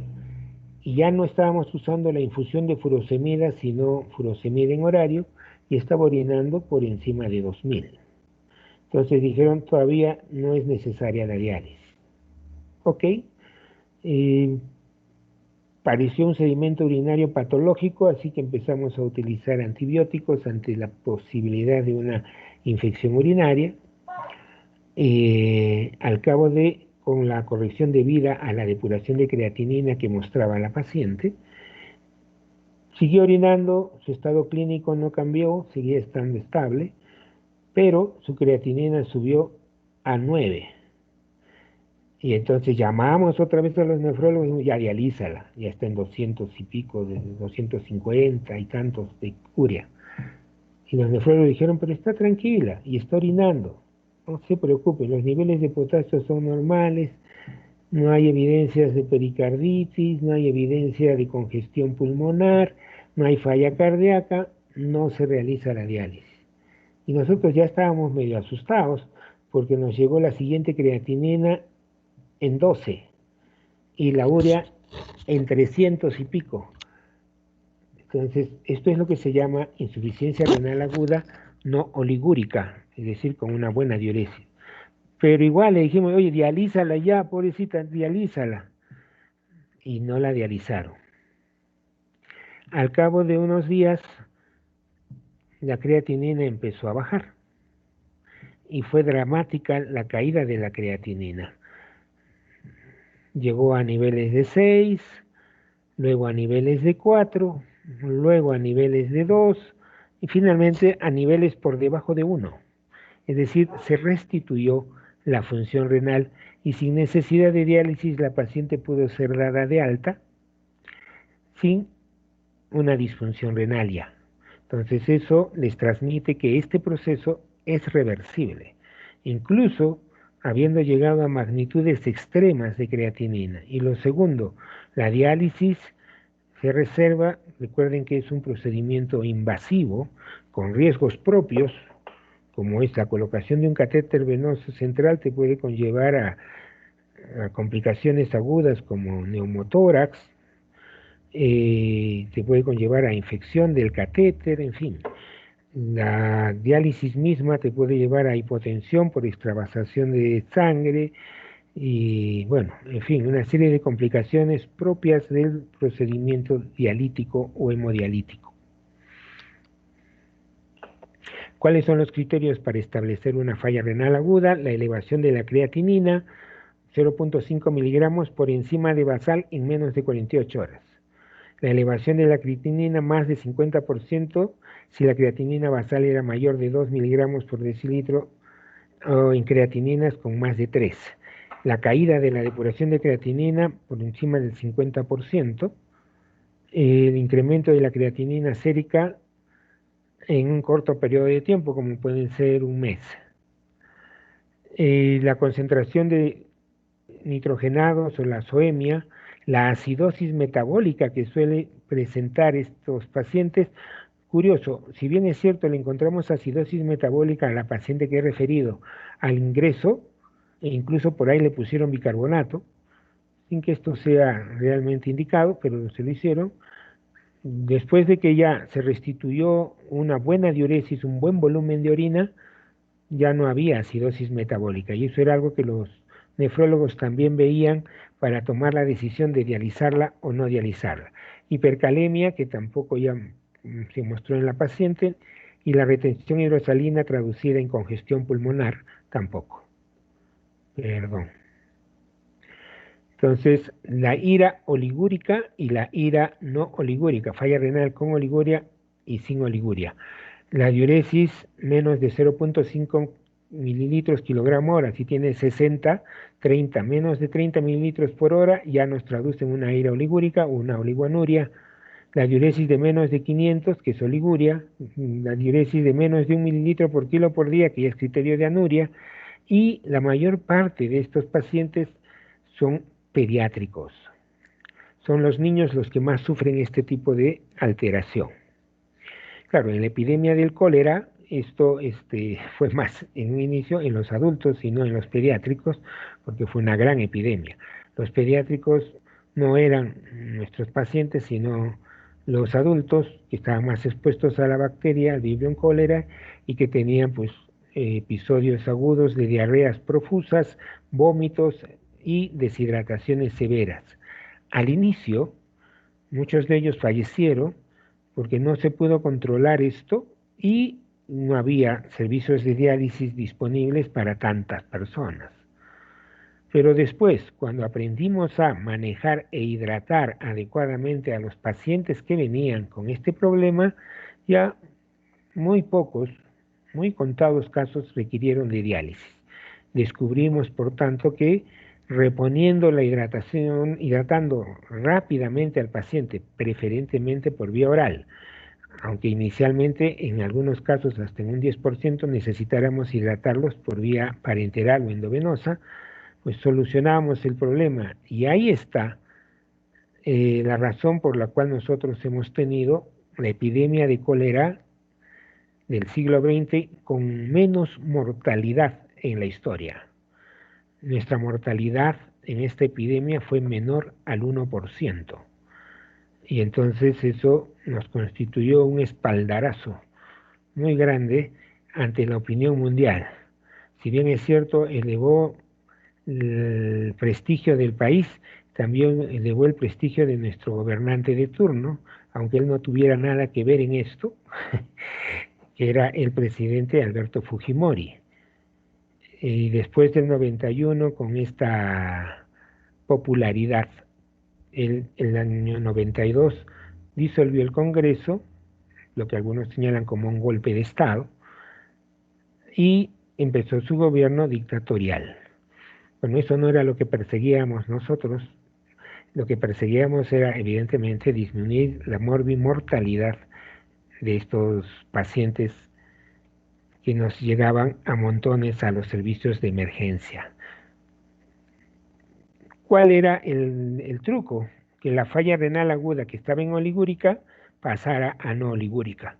y ya no estábamos usando la infusión de furosemida, sino furosemida en horario, y estaba orinando por encima de 2000. Entonces dijeron, todavía no es necesaria la diálisis. Ok, pareció un sedimento urinario patológico, así que empezamos a utilizar antibióticos ante la posibilidad de una infección urinaria. Al cabo de, con la corrección debida a la depuración de creatinina que mostraba la paciente, siguió orinando, su estado clínico no cambió, seguía estando estable, pero su creatinina subió a 9. Y entonces llamamos otra vez a los nefrólogos y dijimos, ya dialízala, ya está en 200 y pico, de 250 y tantos de urea. Y los nefrólogos dijeron, pero está tranquila y está orinando, no se preocupe, los niveles de potasio son normales, no hay evidencias de pericarditis, no hay evidencia de congestión pulmonar, no hay falla cardíaca, no se realiza la diálisis. Y nosotros ya estábamos medio asustados porque nos llegó la siguiente creatinina en 12 y la urea en 300 y pico. Entonces, esto es lo que se llama insuficiencia renal aguda no oligúrica, es decir, con una buena diuresis. Pero igual le dijimos, oye, dialízala ya, pobrecita, dialízala. Y no la dializaron. Al cabo de unos días, la creatinina empezó a bajar. Y fue dramática la caída de la creatinina. Llegó a niveles de 6, luego a niveles de 4, luego a niveles de 2 y finalmente a niveles por debajo de 1. Es decir, se restituyó la función renal y sin necesidad de diálisis la paciente pudo ser dada de alta sin una disfunción renal ya. Entonces eso les transmite que este proceso es reversible, incluso habiendo llegado a magnitudes extremas de creatinina. Y lo segundo, la diálisis se reserva, recuerden que es un procedimiento invasivo, con riesgos propios, como es la colocación de un catéter venoso central, te puede conllevar a complicaciones agudas como neumotórax, te puede conllevar a infección del catéter, en fin. La diálisis misma te puede llevar a hipotensión por extravasación de sangre y, bueno, en fin, una serie de complicaciones propias del procedimiento dialítico o hemodialítico. ¿Cuáles son los criterios para establecer una falla renal aguda? La elevación de la creatinina, 0.5 miligramos por encima de basal en menos de 48 horas. La elevación de la creatinina más de 50% si la creatinina basal era mayor de 2 miligramos por decilitro o en creatininas con más de 3. La caída de la depuración de creatinina por encima del 50%. El incremento de la creatinina sérica en un corto periodo de tiempo, como pueden ser un mes. La concentración de nitrogenados o la soemia, la acidosis metabólica que suele presentar estos pacientes. Curioso, si bien es cierto, le encontramos acidosis metabólica a la paciente que he referido al ingreso, e incluso por ahí le pusieron bicarbonato, sin que esto sea realmente indicado, pero se lo hicieron. Después de que ya se restituyó una buena diuresis, un buen volumen de orina, ya no había acidosis metabólica, y eso era algo que los nefrólogos también veían para tomar la decisión de dializarla o no dializarla. Hipercalemia, que tampoco ya se mostró en la paciente, y la retención hidrosalina traducida en congestión pulmonar, tampoco. Perdón. Entonces, la ira oligúrica y la ira no oligúrica, falla renal con oliguria y sin oliguria. La diuresis menos de 0.5 mililitros kilogramo hora, si tiene 60, 30, menos de 30 mililitros por hora, ya nos traduce en una ira oligúrica o una oliguanuria. La diuresis de menos de 500, que es oliguria, la diuresis de menos de 1 mililitro por kilo por día, que ya es criterio de anuria, y la mayor parte de estos pacientes son pediátricos. Son los niños los que más sufren este tipo de alteración. Claro, en la epidemia del cólera, esto fue más en un inicio en los adultos y no en los pediátricos, porque fue una gran epidemia. Los pediátricos no eran nuestros pacientes, sino los adultos que estaban más expuestos a la bacteria, al Vibrio cólera, y que tenían pues episodios agudos de diarreas profusas, vómitos y deshidrataciones severas. Al inicio, muchos de ellos fallecieron porque no se pudo controlar esto y no había servicios de diálisis disponibles para tantas personas. Pero después, cuando aprendimos a manejar e hidratar adecuadamente a los pacientes que venían con este problema, ya muy pocos, muy contados casos requirieron de diálisis. Descubrimos, por tanto, que reponiendo la hidratación, hidratando rápidamente al paciente, preferentemente por vía oral, aunque inicialmente en algunos casos hasta en un 10% necesitáramos hidratarlos por vía parenteral o endovenosa, pues solucionábamos el problema. Y ahí está la razón por la cual nosotros hemos tenido la epidemia de cólera del siglo XX con menos mortalidad en la historia. Nuestra mortalidad en esta epidemia fue menor al 1%. Y entonces eso nos constituyó un espaldarazo muy grande ante la opinión mundial. Si bien es cierto, elevó el prestigio del país, también elevó el prestigio de nuestro gobernante de turno, aunque él no tuviera nada que ver en esto, que era el presidente Alberto Fujimori. Y después del 91, con esta popularidad, el año 92 disolvió el Congreso, lo que algunos señalan como un golpe de Estado, y empezó su gobierno dictatorial. Bueno, eso no era lo que perseguíamos nosotros. Lo que perseguíamos era, evidentemente, disminuir la mortalidad de estos pacientes que nos llegaban a montones a los servicios de emergencia. ¿Cuál era el truco? Que la falla renal aguda que estaba en oligúrica pasara a no oligúrica.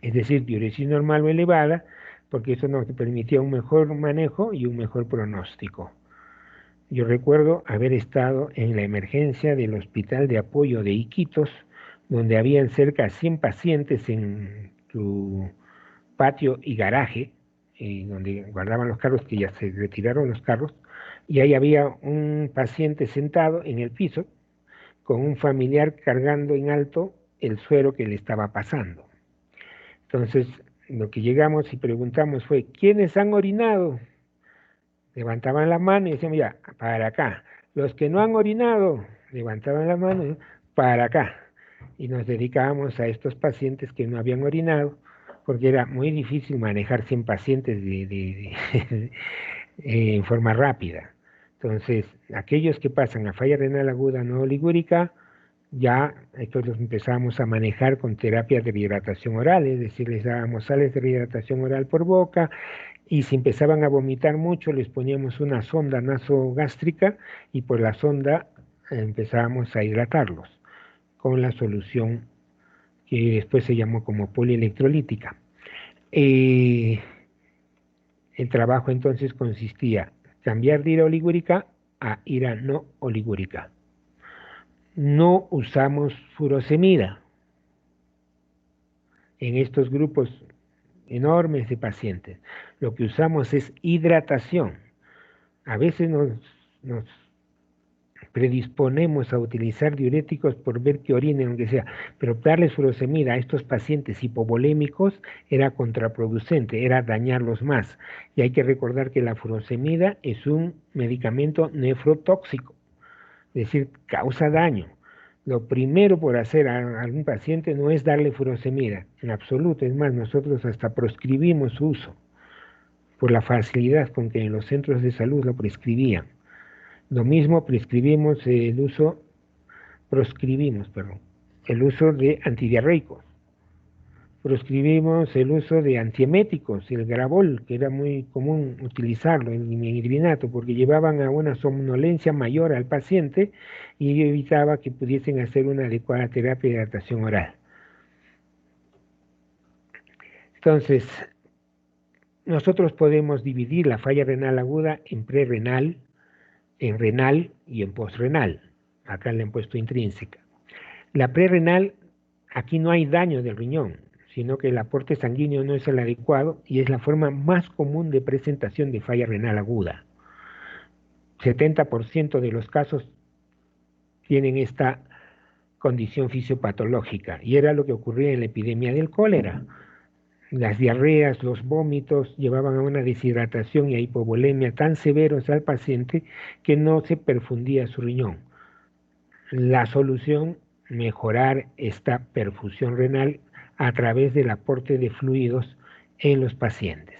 Es decir, diuresis normal o elevada porque eso nos permitía un mejor manejo y un mejor pronóstico. Yo recuerdo haber estado en la emergencia del Hospital de Apoyo de Iquitos, donde habían cerca de 100 pacientes en su patio y garaje, donde guardaban los carros, que ya se retiraron los carros, y ahí había un paciente sentado en el piso con un familiar cargando en alto el suero que le estaba pasando. Entonces, lo que llegamos y preguntamos fue, ¿quiénes han orinado? Levantaban la mano y decían, ya, para acá. Los que no han orinado, levantaban la mano, para acá. Y nos dedicábamos a estos pacientes que no habían orinado, porque era muy difícil manejar 100 pacientes en forma rápida. Entonces, aquellos que pasan a falla renal aguda no oligúrica, ya estos los empezamos a manejar con terapias de rehidratación oral, es decir, les dábamos sales de rehidratación oral por boca, y si empezaban a vomitar mucho, les poníamos una sonda nasogástrica y por la sonda empezábamos a hidratarlos con la solución que después se llamó como polielectrolítica. El trabajo entonces consistía en cambiar de ira oligúrica a ira no oligúrica. No usamos furosemida en estos grupos enormes de pacientes. Lo que usamos es hidratación. A veces nos predisponemos a utilizar diuréticos por ver que orinen, aunque sea, pero darles furosemida a estos pacientes hipovolémicos era contraproducente, era dañarlos más. Y hay que recordar que la furosemida es un medicamento nefrotóxico, es decir, causa daño. Lo primero por hacer a algún paciente no es darle furosemida, en absoluto. Es más, nosotros hasta proscribimos su uso, por la facilidad con que en los centros de salud lo prescribían. Lo mismo proscribimos el uso de antidiarreicos. Proscribimos el uso de antieméticos, el Gravol, que era muy común utilizarlo, el imigrinato, porque llevaban a una somnolencia mayor al paciente y evitaba que pudiesen hacer una adecuada terapia de hidratación oral. Entonces, nosotros podemos dividir la falla renal aguda en prerrenal, en renal y en postrenal. Acá le han puesto intrínseca. La prerrenal, aquí no hay daño del riñón, sino que el aporte sanguíneo no es el adecuado y es la forma más común de presentación de falla renal aguda. 70% de los casos tienen esta condición fisiopatológica y era lo que ocurría en la epidemia del cólera. Las diarreas, los vómitos llevaban a una deshidratación y a hipovolemia tan severos al paciente que no se perfundía su riñón. La solución, mejorar esta perfusión renal a través del aporte de fluidos en los pacientes.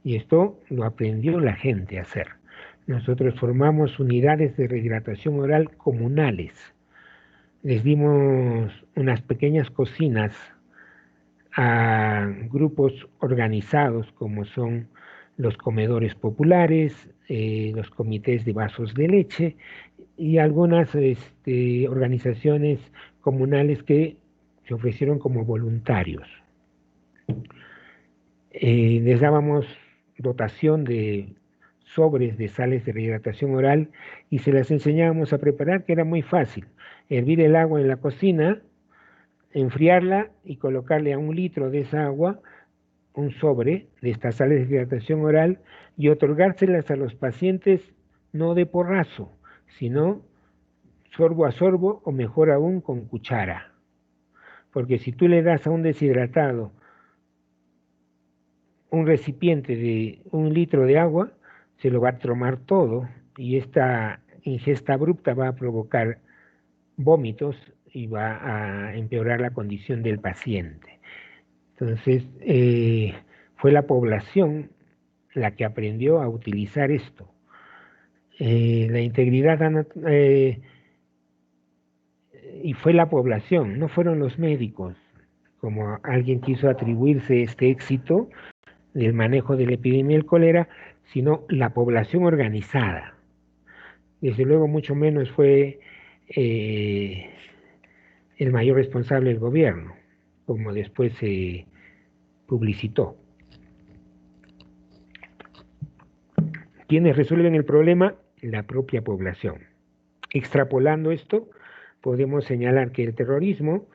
Y esto lo aprendió la gente a hacer. Nosotros formamos unidades de rehidratación oral comunales. Les dimos unas pequeñas cocinas a grupos organizados como son los comedores populares, los comités de vasos de leche y algunas organizaciones comunales que se ofrecieron como voluntarios. Les dábamos dotación de sobres de sales de rehidratación oral y se las enseñábamos a preparar, que era muy fácil. Hervir el agua en la cocina, enfriarla y colocarle a 1 litro de esa agua un sobre de estas sales de hidratación oral y otorgárselas a los pacientes no de porrazo, sino sorbo a sorbo o mejor aún con cuchara. Porque si tú le das a un deshidratado un recipiente de 1 litro de agua, se lo va a tomar todo y esta ingesta abrupta va a provocar vómitos y va a empeorar la condición del paciente. Entonces, fue la población la que aprendió a utilizar esto. La integridad y fue la población, no fueron los médicos, como alguien quiso atribuirse este éxito del manejo de la epidemia del cólera, sino la población organizada. Desde luego, mucho menos fue el mayor responsable del gobierno, como después se publicitó. ¿Quiénes resuelven el problema? La propia población. Extrapolando esto, podemos señalar que el terrorismo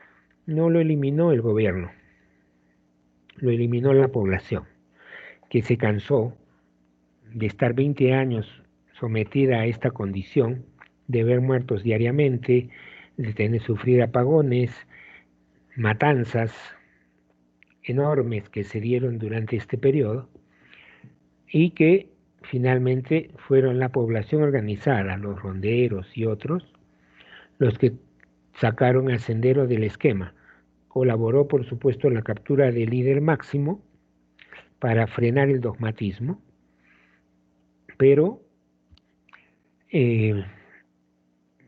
no lo eliminó el gobierno, lo eliminó la población, que se cansó de estar 20 años sometida a esta condición, de ver muertos diariamente, de tener sufrir apagones, matanzas enormes que se dieron durante este periodo, y que finalmente fueron la población organizada, los ronderos y otros, los que sacaron al Sendero del esquema. Colaboró, por supuesto, en la captura del líder máximo para frenar el dogmatismo, pero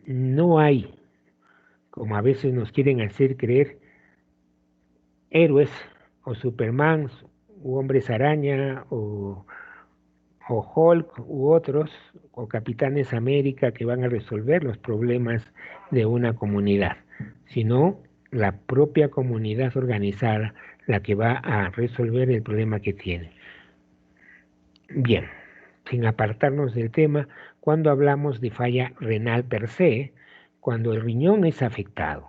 no hay, como a veces nos quieren hacer creer, héroes o Superman u hombres araña o Hulk u otros, o Capitanes América que van a resolver los problemas de una comunidad, sino la propia comunidad organizada la que va a resolver el problema que tiene. Bien, sin apartarnos del tema, cuando hablamos de falla renal per se, cuando el riñón es afectado,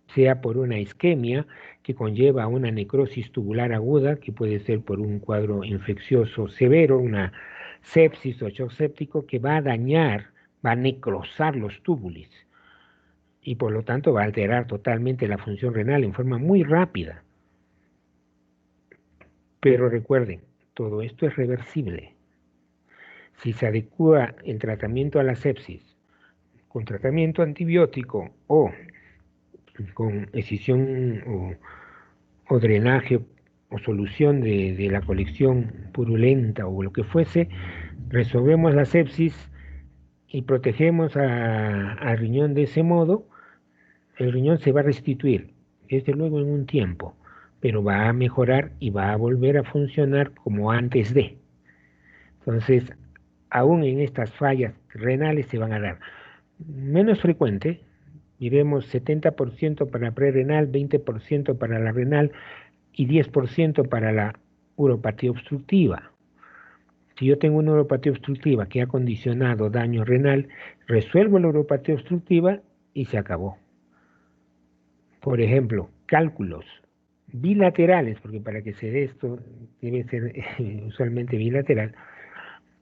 sea por una isquemia que conlleva una necrosis tubular aguda, que puede ser por un cuadro infeccioso severo, una sepsis o shock séptico que va a dañar, va a necrosar los túbulos y por lo tanto va a alterar totalmente la función renal en forma muy rápida. Pero recuerden, todo esto es reversible. Si se adecua el tratamiento a la sepsis con tratamiento antibiótico o con escisión o drenaje o solución de la colección purulenta o lo que fuese, resolvemos la sepsis y protegemos al riñón de ese modo, el riñón se va a restituir, desde luego en un tiempo, pero va a mejorar y va a volver a funcionar como antes de. Entonces, aún en estas fallas renales se van a dar. Menos frecuente, diremos 70% para prerrenal, 20% para la renal y 10% para la uropatía obstructiva. Si yo tengo una uropatía obstructiva que ha condicionado daño renal, resuelvo la uropatía obstructiva y se acabó. Por ejemplo, cálculos bilaterales, porque para que se dé esto debe ser usualmente bilateral,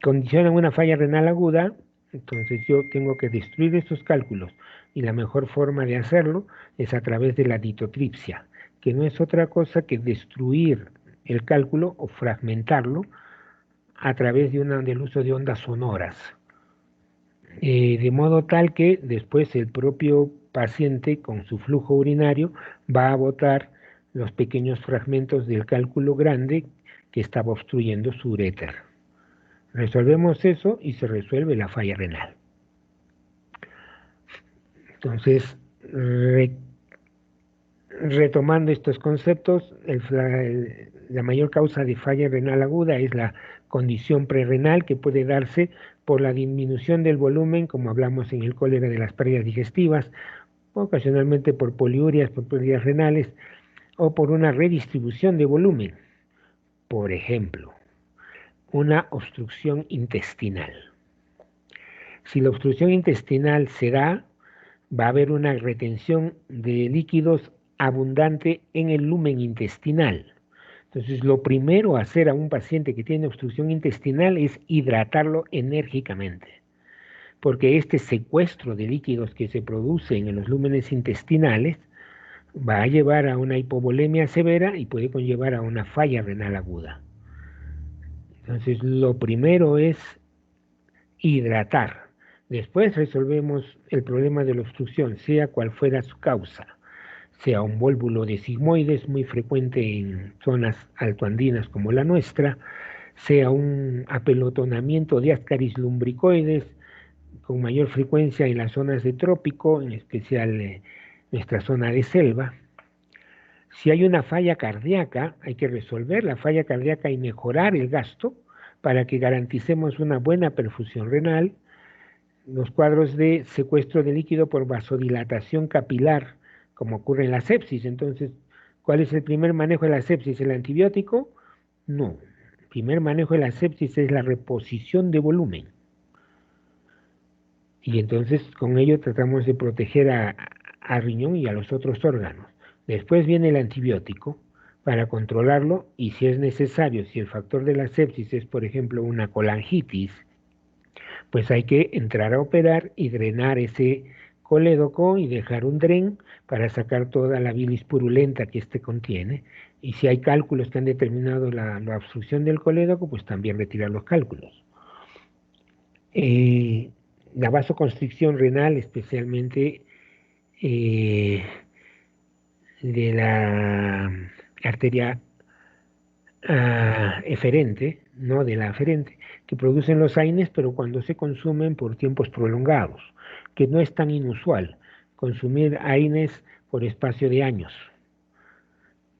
condicionan una falla renal aguda, entonces yo tengo que destruir estos cálculos y la mejor forma de hacerlo es a través de la ditotripsia, que no es otra cosa que destruir el cálculo o fragmentarlo a través del uso de ondas sonoras, de modo tal que después el propio paciente con su flujo urinario va a botar los pequeños fragmentos del cálculo grande que estaba obstruyendo su uréter. Resolvemos eso y se resuelve la falla renal. Entonces, retomando estos conceptos, la mayor causa de falla renal aguda es la condición prerrenal, que puede darse por la disminución del volumen, como hablamos en el cólera de las pérdidas digestivas, ocasionalmente por poliurias, por pérdidas renales, o por una redistribución de volumen. Por ejemplo, una obstrucción intestinal. Si la obstrucción intestinal se da, va a haber una retención de líquidos abundante en el lumen intestinal. Entonces, lo primero a hacer a un paciente que tiene obstrucción intestinal es hidratarlo enérgicamente, porque este secuestro de líquidos que se produce en los lúmenes intestinales va a llevar a una hipovolemia severa y puede conllevar a una falla renal aguda. Entonces, lo primero es hidratar. Después resolvemos el problema de la obstrucción, sea cual fuera su causa, sea un vólvulo de sigmoides muy frecuente en zonas altoandinas como la nuestra, sea un apelotonamiento de ascaris lumbricoides con mayor frecuencia en las zonas de trópico, en especial nuestra zona de selva. Si hay una falla cardíaca, hay que resolver la falla cardíaca y mejorar el gasto para que garanticemos una buena perfusión renal. Los cuadros de secuestro de líquido por vasodilatación capilar, como ocurre en la sepsis. Entonces, ¿cuál es el primer manejo de la sepsis? ¿El antibiótico? No. primer manejo de la sepsis es la reposición de volumen. Y entonces con ello tratamos de proteger a riñón y a los otros órganos. Después viene el antibiótico para controlarlo y si es necesario, si el factor de la sepsis es, por ejemplo, una colangitis, pues hay que entrar a operar y drenar ese colédoco y dejar un dren para sacar toda la bilis purulenta que éste contiene. Y si hay cálculos que han determinado la obstrucción del colédoco, pues también retirar los cálculos. La vasoconstricción renal, especialmente de la arteria eferente, no de la aferente, que producen los AINES, pero cuando se consumen por tiempos prolongados, que no es tan inusual consumir AINES por espacio de años.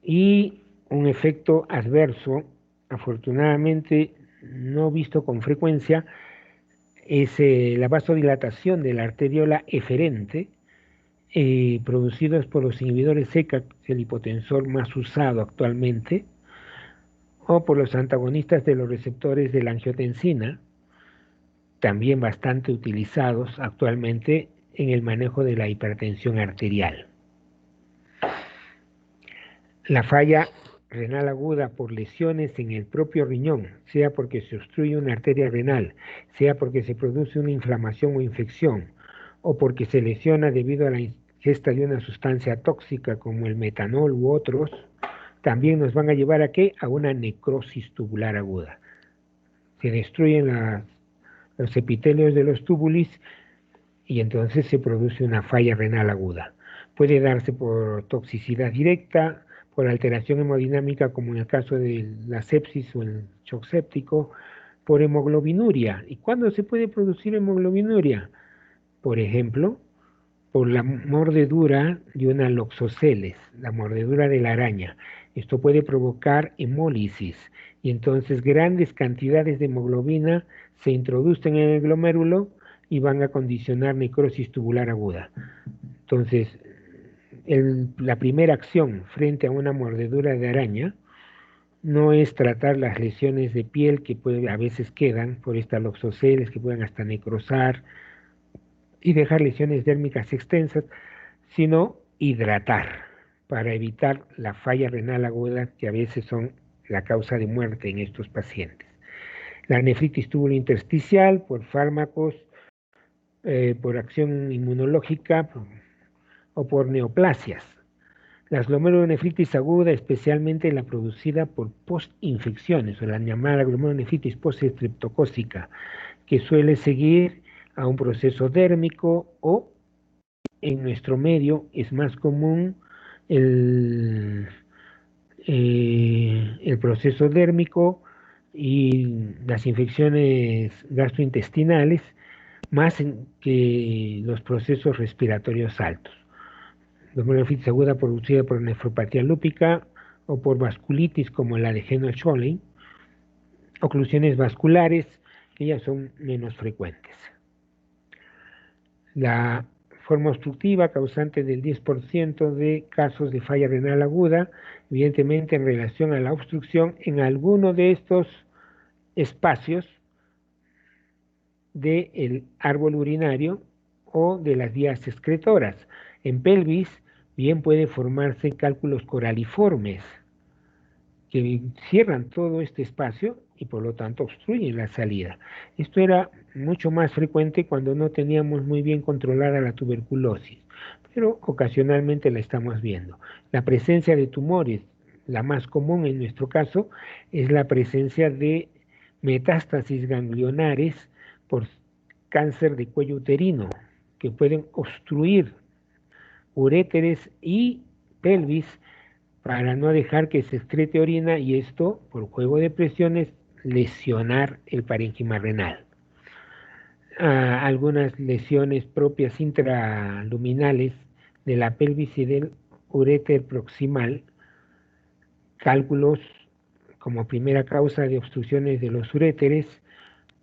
Y un efecto adverso, afortunadamente no visto con frecuencia, es la vasodilatación de la arteriola eferente, producidos por los inhibidores ECA, el hipotensor más usado actualmente, o por los antagonistas de los receptores de la angiotensina, también bastante utilizados actualmente en el manejo de la hipertensión arterial. La falla renal aguda por lesiones en el propio riñón, sea porque se obstruye una arteria renal, sea porque se produce una inflamación o infección, o porque se lesiona debido a la ingesta de una sustancia tóxica como el metanol u otros, también nos van a llevar a ¿qué? A una necrosis tubular aguda. Se destruyen los epitelios de los túbulos y entonces se produce una falla renal aguda. Puede darse por toxicidad directa, por alteración hemodinámica como en el caso de la sepsis o el shock séptico, por hemoglobinuria. ¿Y cuándo se puede producir hemoglobinuria? Por ejemplo, por la mordedura de una loxoceles, la mordedura de la araña. Esto puede provocar hemólisis y entonces grandes cantidades de hemoglobina se introducen en el glomérulo y van a condicionar necrosis tubular aguda. Entonces, la primera acción frente a una mordedura de araña no es tratar las lesiones de piel que a veces quedan por estas loxoceles que pueden hasta necrosar y dejar lesiones dérmicas extensas, sino hidratar para evitar la falla renal aguda que a veces son la causa de muerte en estos pacientes. La nefritis tubulointersticial por fármacos, por acción inmunológica o por neoplasias. La glomerulonefritis aguda, especialmente la producida por postinfecciones o la llamada glomerulonefritis postestreptocócica, que suele seguir a un proceso dérmico o en nuestro medio es más común el proceso dérmico y las infecciones gastrointestinales más que los procesos respiratorios altos. La glomerulonefritis aguda producida por nefropatía lúpica o por vasculitis como la de Heno-Schönlein, oclusiones vasculares que ya son menos frecuentes. La forma obstructiva causante del 10% de casos de falla renal aguda, evidentemente en relación a la obstrucción en alguno de estos espacios del árbol urinario o de las vías excretoras. En pelvis bien puede formarse cálculos coraliformes que cierran todo este espacio y por lo tanto obstruyen la salida. Esto era mucho más frecuente cuando no teníamos muy bien controlada la tuberculosis, pero ocasionalmente la estamos viendo. La presencia de tumores, la más común en nuestro caso, es la presencia de metástasis ganglionares por cáncer de cuello uterino, que pueden obstruir uréteres y pelvis para no dejar que se excrete orina y esto, por juego de presiones, lesionar el parénquima renal. Algunas lesiones propias intraluminales de la pelvis y del uréter proximal, cálculos como primera causa de obstrucciones de los uréteres,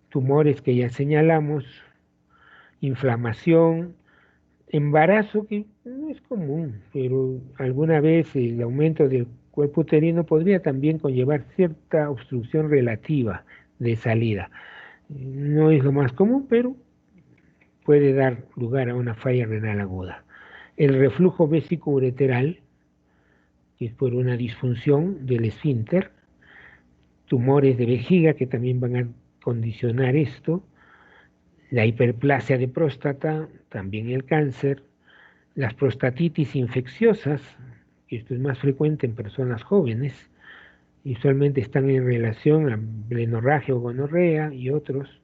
tumores que ya señalamos, inflamación, embarazo que no es común, pero alguna vez el aumento del cuerpo uterino podría también conllevar cierta obstrucción relativa de salida. No es lo más común, pero puede dar lugar a una falla renal aguda. El reflujo vésico-ureteral, que es por una disfunción del esfínter, tumores de vejiga que también van a condicionar esto, la hiperplasia de próstata, también el cáncer, las prostatitis infecciosas, que esto es más frecuente en personas jóvenes, usualmente están en relación a blenorragia o gonorrea y otros,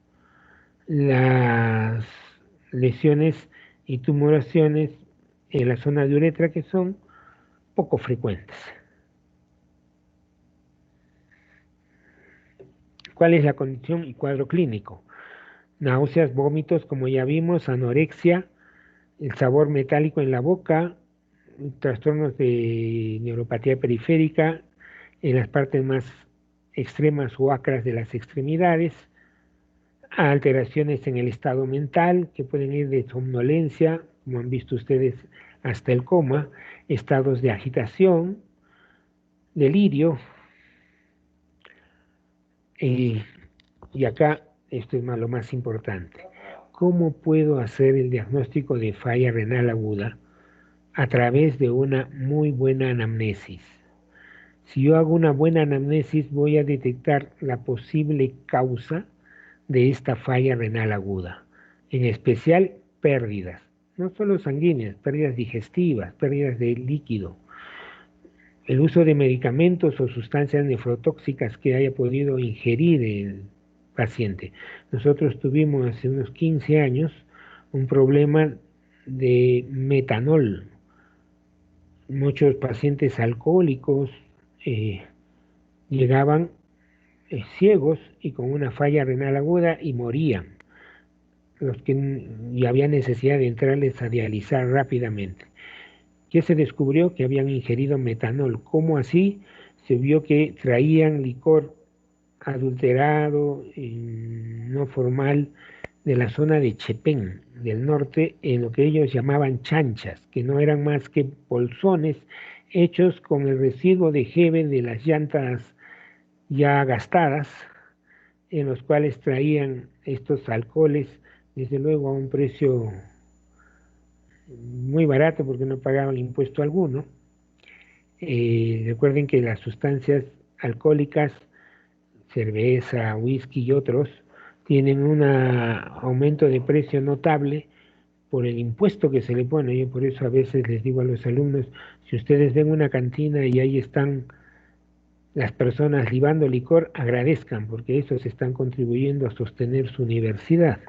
las lesiones y tumoraciones en la zona de uretra que son poco frecuentes. ¿Cuál es la condición y cuadro clínico? Náuseas, vómitos, como ya vimos, anorexia, el sabor metálico en la boca, trastornos de neuropatía periférica en las partes más extremas o acras de las extremidades, alteraciones en el estado mental que pueden ir de somnolencia, como han visto ustedes, hasta el coma, estados de agitación, delirio, y acá esto es lo más importante. ¿Cómo puedo hacer el diagnóstico de falla renal aguda? A través de una muy buena anamnesis. Si yo hago una buena anamnesis, voy a detectar la posible causa de esta falla renal aguda, en especial pérdidas, no solo sanguíneas, pérdidas digestivas, pérdidas de líquido, el uso de medicamentos o sustancias nefrotóxicas que haya podido ingerir el paciente. Nosotros tuvimos hace unos 15 años un problema de metanol. Muchos pacientes alcohólicos llegaban ciegos y con una falla renal aguda y morían. Y había necesidad de entrarles a dializar rápidamente. ¿Qué se descubrió? Que habían ingerido metanol. ¿Cómo así? Se vio que traían licor adulterado, no formal, de la zona de Chepén, del norte, en lo que ellos llamaban chanchas, que no eran más que bolsones hechos con el residuo de jeve de las llantas ya gastadas, en los cuales traían estos alcoholes, desde luego a un precio muy barato porque no pagaban impuesto alguno. Recuerden que las sustancias alcohólicas, cerveza, whisky y otros, tienen un aumento de precio notable por el impuesto que se le pone. Yo por eso a veces les digo a los alumnos, si ustedes ven una cantina y ahí están las personas libando licor, agradezcan, porque esos están contribuyendo a sostener su universidad.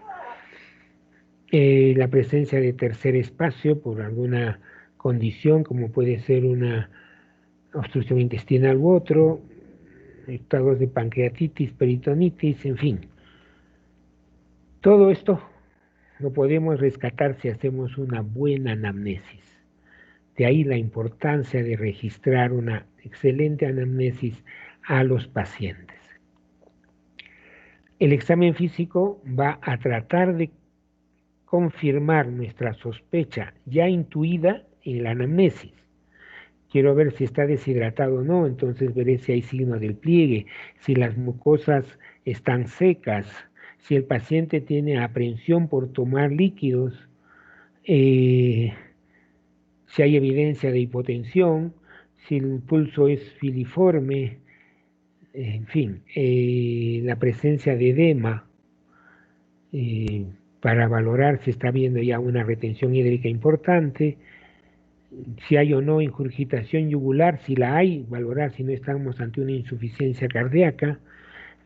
La presencia de tercer espacio por alguna condición, como puede ser una obstrucción intestinal u otro, estados de pancreatitis, peritonitis, en fin. Todo esto lo podemos rescatar si hacemos una buena anamnesis. De ahí la importancia de registrar una excelente anamnesis a los pacientes. El examen físico va a tratar de confirmar nuestra sospecha ya intuida en la anamnesis. Quiero ver si está deshidratado o no, entonces veré si hay signo del pliegue, si las mucosas están secas, si el paciente tiene aprensión por tomar líquidos, si hay evidencia de hipotensión, si el pulso es filiforme, en fin, la presencia de edema, para valorar si está habiendo ya una retención hídrica importante, si hay o no ingurgitación yugular, si la hay, valorar si no estamos ante una insuficiencia cardíaca,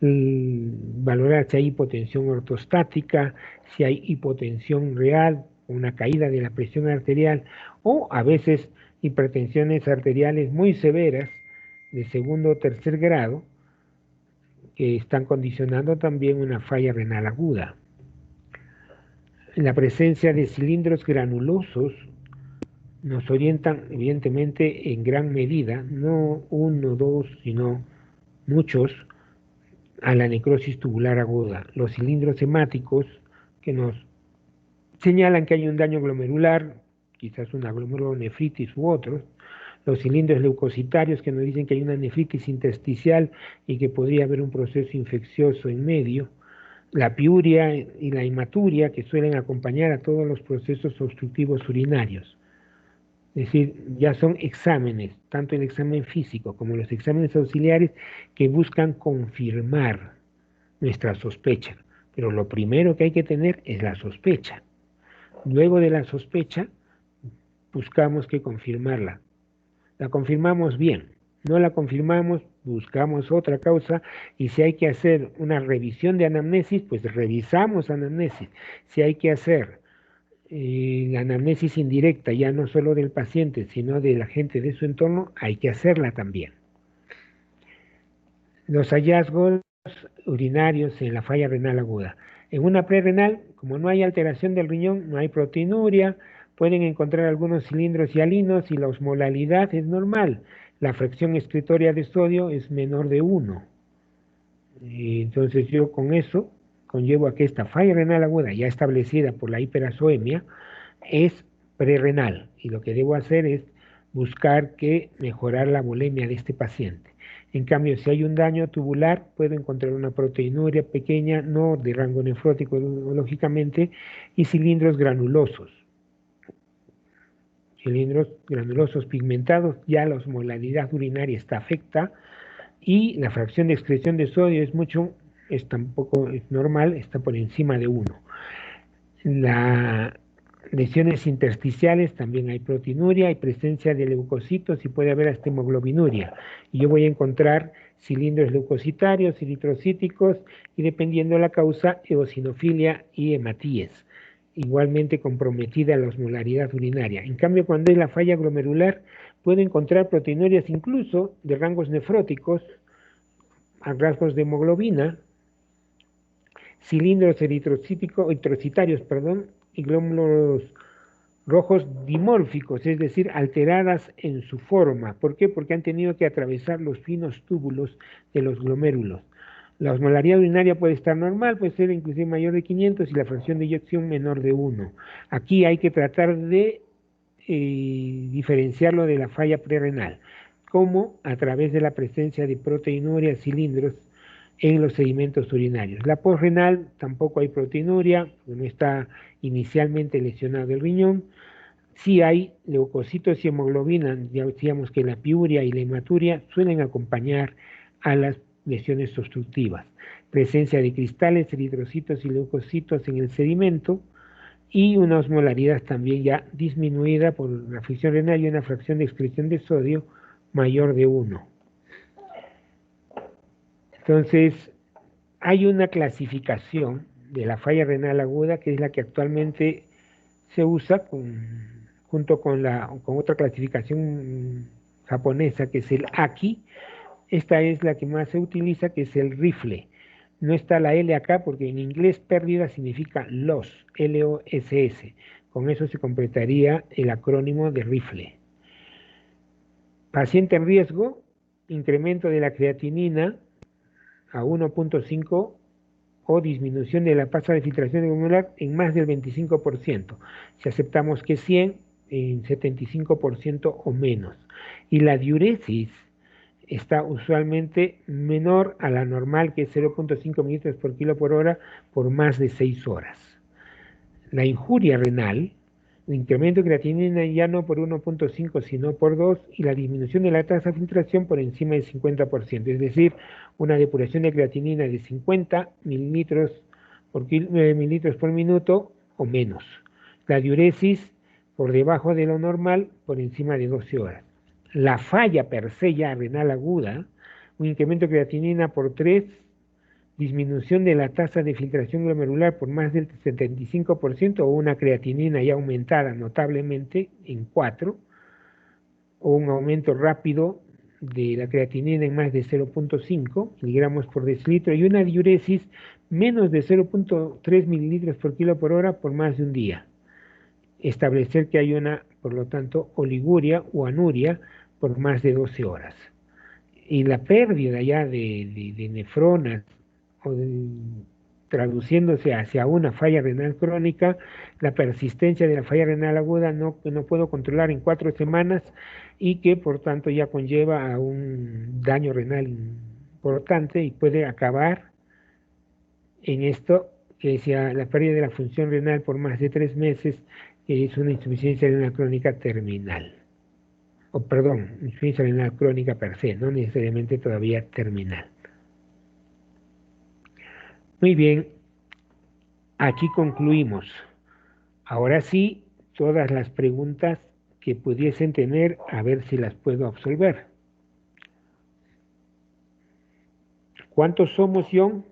valorar si hay hipotensión ortostática, si hay hipotensión real, una caída de la presión arterial, o a veces hipertensiones arteriales muy severas de segundo o tercer grado, que están condicionando también una falla renal aguda. La presencia de cilindros granulosos nos orientan evidentemente en gran medida, no uno, dos, sino muchos, a la necrosis tubular aguda. Los cilindros hemáticos que nos señalan que hay un daño glomerular, quizás una glomerulonefritis u otros, los cilindros leucocitarios que nos dicen que hay una nefritis intersticial y que podría haber un proceso infeccioso en medio, la piuria y la hematuria que suelen acompañar a todos los procesos obstructivos urinarios. Es decir, ya son exámenes, tanto el examen físico como los exámenes auxiliares, que buscan confirmar nuestra sospecha. Pero lo primero que hay que tener es la sospecha. Luego de la sospecha, buscamos que confirmarla. La confirmamos bien. No la confirmamos, buscamos otra causa, y si hay que hacer una revisión de anamnesis, pues revisamos anamnesis. Si hay que hacer la anamnesis indirecta, ya no solo del paciente, sino de la gente de su entorno, hay que hacerla también. Los hallazgos urinarios en la falla renal aguda. En una prerrenal, como no hay alteración del riñón, no hay proteinuria, pueden encontrar algunos cilindros hialinos y la osmolalidad es normal. La fracción excretoria de sodio es menor de 1. Entonces yo con eso conllevo a que esta falla renal aguda, ya establecida por la hiperazoemia, es prerrenal, y lo que debo hacer es buscar que mejorar la volemia de este paciente. En cambio, si hay un daño tubular, puedo encontrar una proteinuria pequeña, no de rango nefrótico lógicamente, y cilindros granulosos. Cilindros granulosos pigmentados, ya la osmolalidad urinaria está afecta y la fracción de excreción de sodio tampoco es normal, está por encima de 1. Las lesiones intersticiales, también hay proteinuria, hay presencia de leucocitos y puede haber hasta hemoglobinuria. Y yo voy a encontrar cilindros leucocitarios, eritrocíticos y, dependiendo de la causa, eosinofilia y hematíes. Igualmente comprometida la osmolaridad urinaria. En cambio, cuando hay la falla glomerular, puedo encontrar proteinurias incluso de rangos nefróticos, a rasgos de hemoglobina, cilindros eritrocitarios, y glóbulos rojos dimórficos, es decir, alteradas en su forma. ¿Por qué? Porque han tenido que atravesar los finos túbulos de los glomérulos. La osmolaridad urinaria puede estar normal, puede ser inclusive mayor de 500 y la fracción de eyección menor de 1. Aquí hay que tratar de diferenciarlo de la falla prerrenal, como a través de la presencia de proteinuria, cilindros en los sedimentos urinarios. La posrenal tampoco hay proteinuria, no está inicialmente lesionado el riñón. Sí hay leucocitos y hemoglobina, ya decíamos que la piuria y la hematuria suelen acompañar a las lesiones obstructivas. Presencia de cristales, eritrocitos y leucocitos en el sedimento y una osmolaridad también ya disminuida por la fricción renal y una fracción de excreción de sodio mayor de 1. Entonces, hay una clasificación de la falla renal aguda que es la que actualmente se usa junto con otra clasificación japonesa que es el AKI. Esta es la que más se utiliza, que es el rifle. No está la L acá porque en inglés pérdida significa loss, L-O-S-S. Con eso se completaría el acrónimo de rifle. Paciente en riesgo, incremento de la creatinina a 1.5 o disminución de la tasa de filtración glomerular en más del 25%. Si aceptamos que 100, en 75% o menos. Y la diuresis está usualmente menor a la normal, que es 0.5 mililitros por kilo por hora por más de 6 horas. La injuria renal, el incremento de creatinina ya no por 1.5 sino por 2, y la disminución de la tasa de filtración por encima del 50%, es decir, una depuración de creatinina de 50 mililitros por minuto o menos. La diuresis por debajo de lo normal por encima de 12 horas. La falla per se ya renal aguda, un incremento de creatinina por 3, disminución de la tasa de filtración glomerular por más del 75% o una creatinina ya aumentada notablemente en 4, o un aumento rápido de la creatinina en más de 0.5 miligramos por decilitro y una diuresis menos de 0.3 mililitros por kilo por hora por más de un día. Establecer que hay una, por lo tanto, oliguria o anuria por más de 12 horas. Y la pérdida ya de nefronas traduciéndose hacia una falla renal crónica, la persistencia de la falla renal aguda que no puedo controlar en 4 semanas y que por tanto ya conlleva a un daño renal importante y puede acabar en esto que decía la pérdida de la función renal por más de 3 meses, que es una insuficiencia renal crónica terminal. O perdón, insuficiencia renal crónica per se, no necesariamente todavía terminal. Muy bien, aquí concluimos. Ahora sí, todas las preguntas que pudiesen tener, a ver si las puedo absolver. ¿Cuántos somos, John?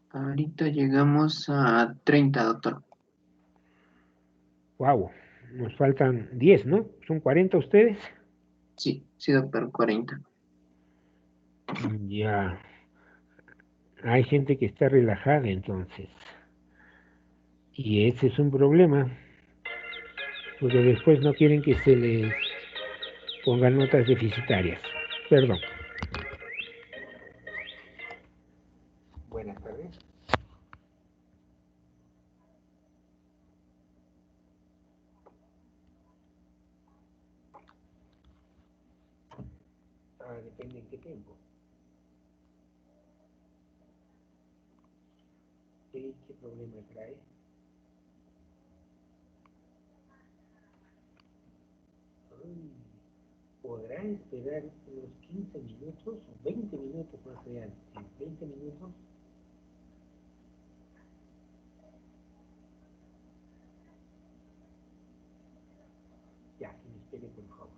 Ahorita llegamos a 30, doctor. Wow, nos faltan 10, ¿no? ¿Son 40 ustedes? Sí, doctor, 40. Ya, hay gente que está relajada entonces. Y ese es un problema, porque después no quieren que se les pongan notas deficitarias. Perdón. Buenas tardes. Depende en qué tiempo. ¿Qué problema trae? ¿Podrá esperar unos 15 minutos o 20 minutos más real? En 20 minutos. Ya, que me espere, por favor.